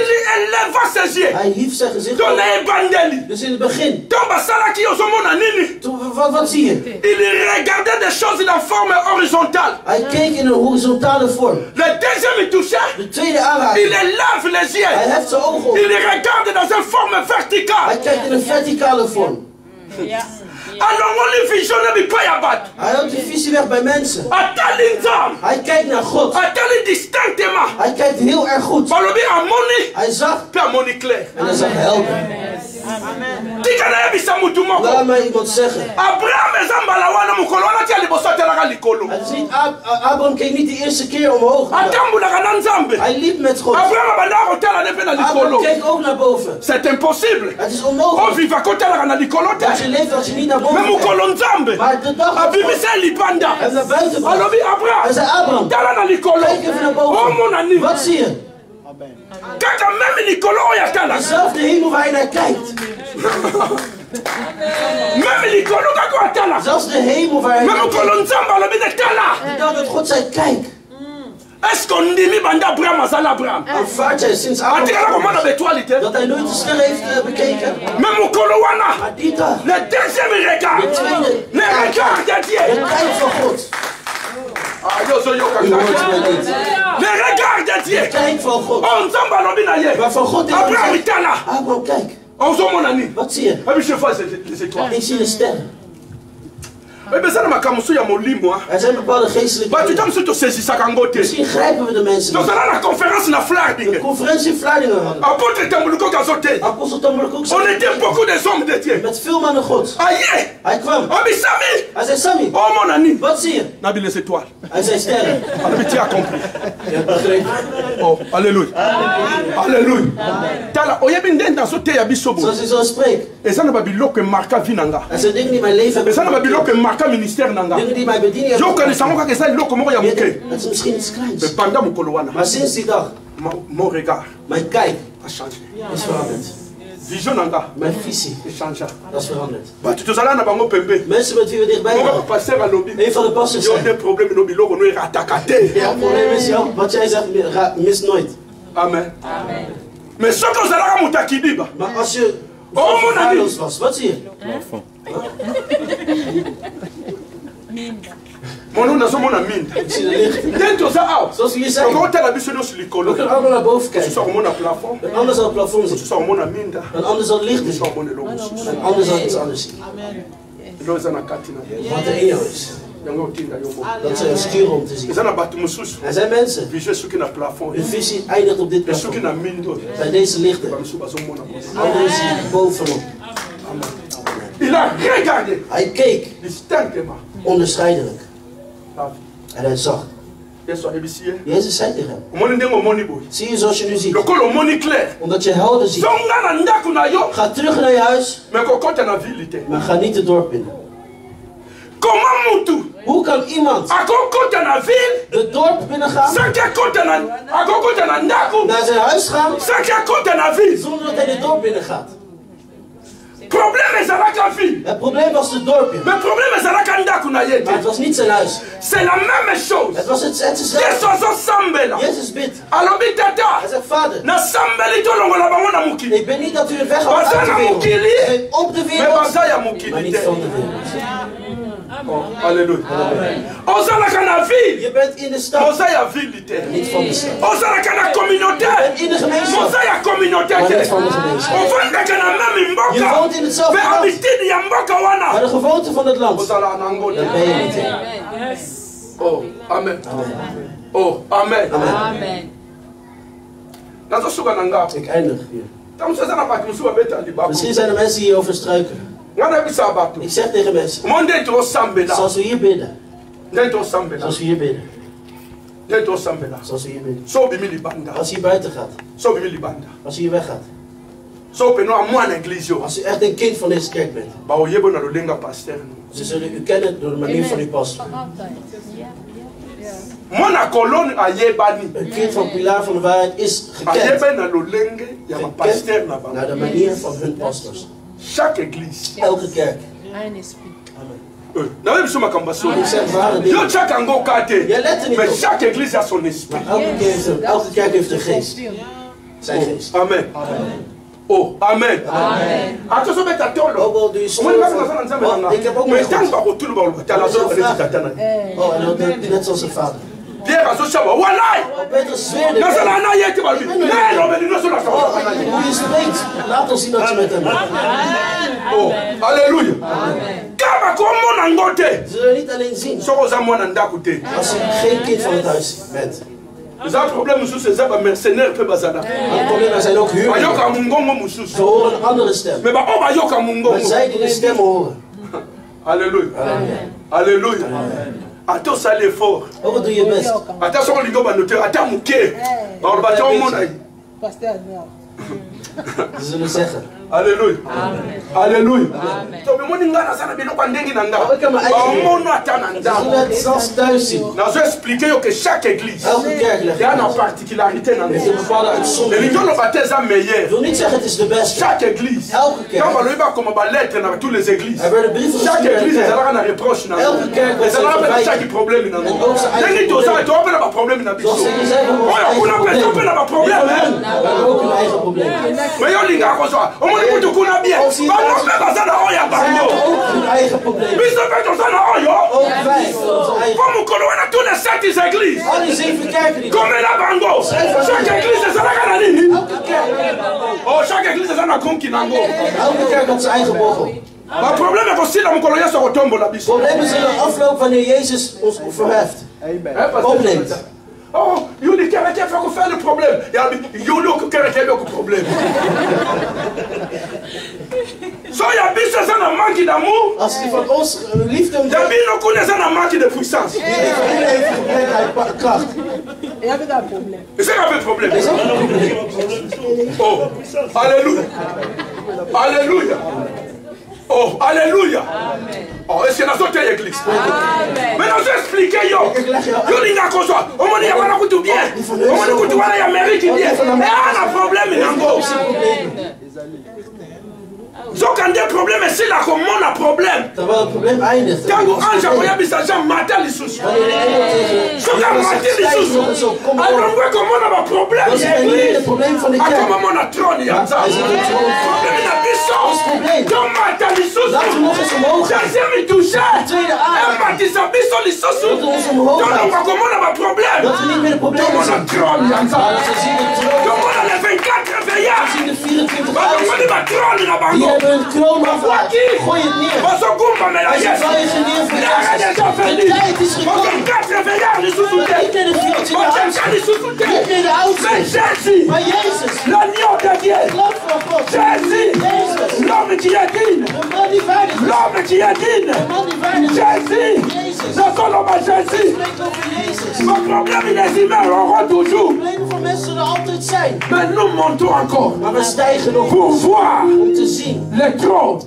Hij hief zijn gezicht op. Dus in het begin. Wat zie je? Hij keek in een horizontale vorm. De tweede aanraking. Hij heft zijn ogen op. Hij kijkt in een verticale vorm. Hij houdt de visie weg bij mensen. Hij kijkt naar God. Hij kijkt heel erg goed. Hij zag en hij zag helder. Laat mij iemand zeggen. Het is niet, Abraham keek niet de eerste keer omhoog. Hij liep met God. Abraham keek ook naar boven. C'est impossible. Het is onmogelijk. Dat je leeft als je niet naar boven kijkt. Maar de dag hij naar buiten bracht. Hij zei, Abraham, kijk even naar boven. Wat zie je? Dezelfde hemel waar je naar kijkt. Zelfs de hemel waar hij naar kijkt. Dat God zei, kijk. Est-ce qu'on dit Abraham? Aanvaardt jij sinds Abraham dat hij nooit de ster heeft bekeken? Maar die dag. Le deuxième regard. De tweede. Le regard de Dieu. De kijk van God. Le regard de Dieu. De kijk van God. Waarvan God heeft gezegd. Abraham, kijk. Wat zie je? Ik zie de sterren. Er zijn bepaalde geestelijke dingen. Misschien grijpen we de mensen niet. De conferentie in Vlaardingen hadden. Apostel Tamboulou ook zei. Met veel mannen God. Hij kwam. Hij zei, Sami, wat zie je? Hij zei sterren. Je hebt begrepen. Oh, alléluia. Alléluia. Zoals hij zo spreekt. Er zijn dingen die mijn leven hebben. Dingen die mijn bediening hebben. Het is misschien iets kleins. Maar sinds die dag. Mijn kijk is veranderd. Mijn visie dat is veranderd. Mensen met wie we dichtbij waren. Een van de pastors zei. Ja, het probleem is jou. Wat jij zegt mis nooit. Amen. Maar als je verwaarloosd was, wat zie je? Mon nom est mon minda. Zoals we hier zijn. We kunnen allemaal naar boven kijken. En anders zal het plafond zien. En anders zal het licht zien. En anders zal het iets anders zien. Wat er in jou is. Dat zij ons sturen om te zien. Er zijn mensen. Hun visie eindigt op dit plafond. Bij deze lichten. Anderen zien bovenop. Hij keek. Onderscheidelijk. En hij zag. Jezus zei tegen hem. Zie je zoals je nu ziet. Omdat je helder ziet. Ga terug naar je huis. Maar ga niet het dorp binnen. Hoe kan iemand het dorp binnengaan? Naar zijn huis gaan? Zonder dat hij het dorp binnengaat. Het probleem was het dorpje. Maar het was niet zijn huis. C'est la même chose. Het was hetzelfde. Jezus bidt. Hij zegt, Vader, ik ben niet dat u het weghaalt uit de wereld. Op de wereld, maar niet van de wereld. Oh, alléluia. Je bent in de stad, niet van de stad. Je bent in de gemeenschap, maar niet van de gemeenschap. Je woont in hetzelfde land, maar de gewoonte van het land, daar ben je niet in. Oh, amen. Oh, amen. Amen. Ik eindig hier. Misschien zijn er mensen hier over struikelen. Ik zeg tegen mensen, zoals we hier bidden, zoals we hier bidden, zoals we hier bidden, als je buiten gaat, als je hier weggaat, als u echt een kind van deze kerk bent, ze zullen u kennen door de manier van uw pastor. Een kind van Pilaar van de Waarheid is gekend naar de manier van hun pastors. Chaque église, elke kerk. Jij let er niet op. Chaque église a son esprit. Elke kerk heeft een geest. Zijn geest. Amen. Oh, amen. Amen. Ook doe je stoel. Ik heb ook mijn God. Oh, en net zoals zijn vader. Petrus zweerde. Hoe je spreekt, laat ons zien dat je met hem bent. Oh, halleluja. Ze zullen niet alleen zien als je geen kind van het huis bent. Het probleem zijn ook huurlingen. Ze horen een andere stem. Maar zij die de stem horen. Halleluja. Halleluja. Attends, ça l'effort. Wat doe je best? Attends, on lingo banoter, attends mouké. Alors bah ton monde. Pasteur. Ze zullen zeggen. Halleluja. Halleluja. Ik heb mijn eigen zelfs thuis zien. Nou, zo expliquer que chaque église il y a une particularité dans le meilleur. Ik wil niet zeggen het is de beste. Chaque église. Elke kerk. Quand on va comme une lettre dans toutes les églises. Chaque église elle a un reproche dans. Elke kerk elle a chaque problème dans. Dès que tu as un problème dans biso. Oh, on a pas de problème. Ook een eigen probleem. Mais yo linga kozo. On m'a dit que kuna bien. Eigen probleem. Comme on tous les 7 églises. Al die 7 kerken. Comme la bango. Chaque église is een nini. Oh, chaque église is een konki nango. Elke kerk had zijn eigen bochel. Maar het probleem is dat we mokolo yeso otombo la biso. Problemen zullen aflopen wanneer Jezus ons verheft. Opneemt. Oh, jullie kerk heeft ook veel probleem. Ja, jullie ook kerk hebben ook een probleem. Zo ja, biso zijn een manque d'amour. Als die van ons liefde ja, biso kunnen zijn een manque de puissance. Iedereen heeft een kracht. Il y avait un problème. C'est un problème. Oh, alléluia. Alléluia. Oh, alléluia. Oh, est-ce qu'il y a d'autres églises? Maintenant, je explique, yo. Yo, il y a quoi ça? On m'a dit, on a coûté bien. On m'a dit, on a l'Amérique bien. Mais on a un problème, il y a encore. Zo kan dit probleem is là comme mon problème. Terwijl het probleem eindigt. Tango anja koya bisaja matel lisusu. Zo kan matel lisusu. Alors moi comme on a un problème. Dat is het probleem van de kerk. Comme on a trône ya. Probleem na biso. Comme matel lisusu. Laten we nog eens omhoog gaan. Deuxième touché. Tweede adem. Baptisa onze omhoog gaat. Dat we niet meer de problemen zien. We zien de troon. We zien de 24 die hebben een kroon afgelaten. Gooi het neer. En ze vallen je neer voor Jezus. De tijd is gekomen. Niet meer de 24 oudsten. Niet meer de oudsten. Maar Jezus. L'agneau de Dieu. Jésus. L'homme qui est digne. L'homme qui est digne. Jésus. C'est son nom à Jésus. Mon problème, les humains auront toujours. Mais nous montons encore. Pour voir les trônes.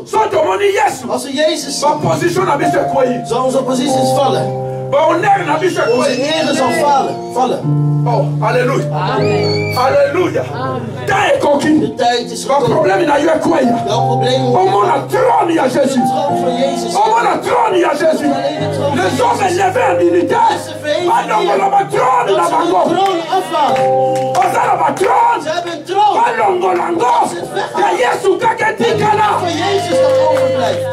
Sans demander Jésus. Als we Jezus zien, Ma position n'a pas quoi. zal onze posities vallen. Onze ere zal vallen. Oh, alléluia. Alléluia. De tijd is Mon gekomen. problème, il a eu à quoi. Jouw probleem Au monde à trône, il y a Jésus. de troon van Jezus. Au monde à trône, il y a Jésus. Les hommes élevés en militaire. Ah non, on a ma trône, Dat la ze de bango. troon afhalen. On a ma trône. Ze hebben een troon. Ah longo lango. Ya Yesu kaketikala. Van Jezus dat overblijft.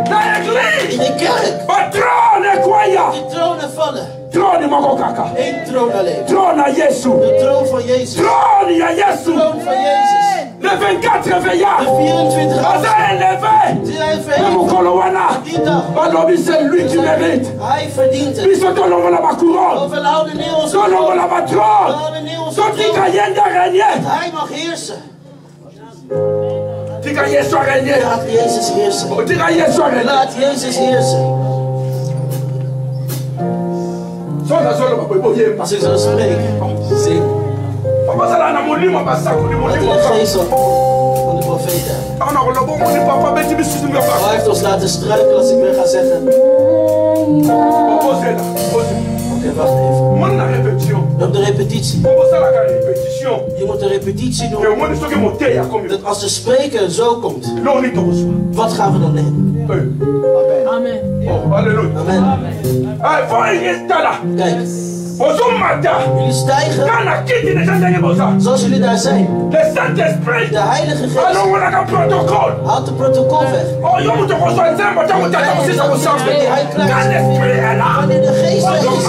Na église. In de kerk. Ma trône est quoi. Die tronen vallen. Trône moko kaka. Eén troon alleen. Trône à Yesu. De troon van Jezus. Trône à Yesu. Troon van Jezus. Les 24 veillards. De 24 On a élevé. Die hij Et verheven. mon colowana. Die dag. Pardon, c'est lui qui mérite. Hij verdient het. Puis surtout, on va la couronne. We houden neer onze Son on va troon. la We trône. houden neer onze Son troon. tika yenda régner. Hij mag heersen. Tika Yesu régner. Laat Jezus heersen. Tika Yesu régner. Laat Jezus heersen. Son na solo ba boye. Als ik zo spreek, zing. Papa sala na molimo ba saku ni Wat molimo. de geest van de profeten. On a relabo mon papa beti bisu mi Hij ba. heeft ons laten struikelen als ik weer ga zeggen. Bobo zela. Oké, wacht even. Mon na répétition. Op de repetitie. Bobo sala ka répétition. Je moet de repetitie Et doen. au moins soki moté ya comme. Dat als de spreker zo komt, Lo ni to so. wat gaan we dan nemen? Amen. Oh, alléluia. Amen. Ah, faut y stala. Kijk, Ozo mata. jullie stijgen Kana kiti ne janda yebosa. zoals jullie daar zijn. Le Saint-Esprit. De Heilige Geest Alors on a un protocole. haalt de protocol weg. Oh, yo moet ko so nzembo ta mutata kusisa kusambe. Quand l'esprit est là. Wanneer de geest weg is,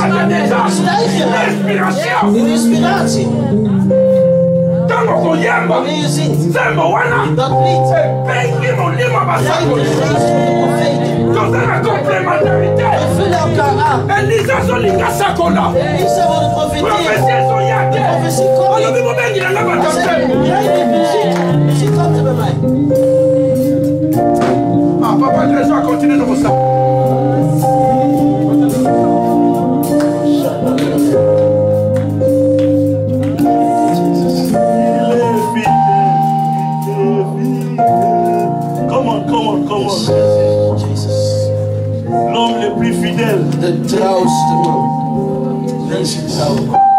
stijg je L'inspiration. in inspiratie. Tango koyemba. Wanneer je zingt Nzembo wana. dat lied, Bengi molimo rijdt basako. de geest van de profeten. Dans la complémentarité. We vullen elkaar aan. Elisa solinga sakola. Elisa wil het profiteren. Prophétie so yake. Profetie komt Alo niet. bibo bengi na ngaba Hij tamse. zegt, jij neemt muziek. Muziek komt er bij mij. Ah, papa, les gens continuent de vous ça. Come on. Jezus. L'homme le plus fidèle. De trouwste man. Wees getrouw.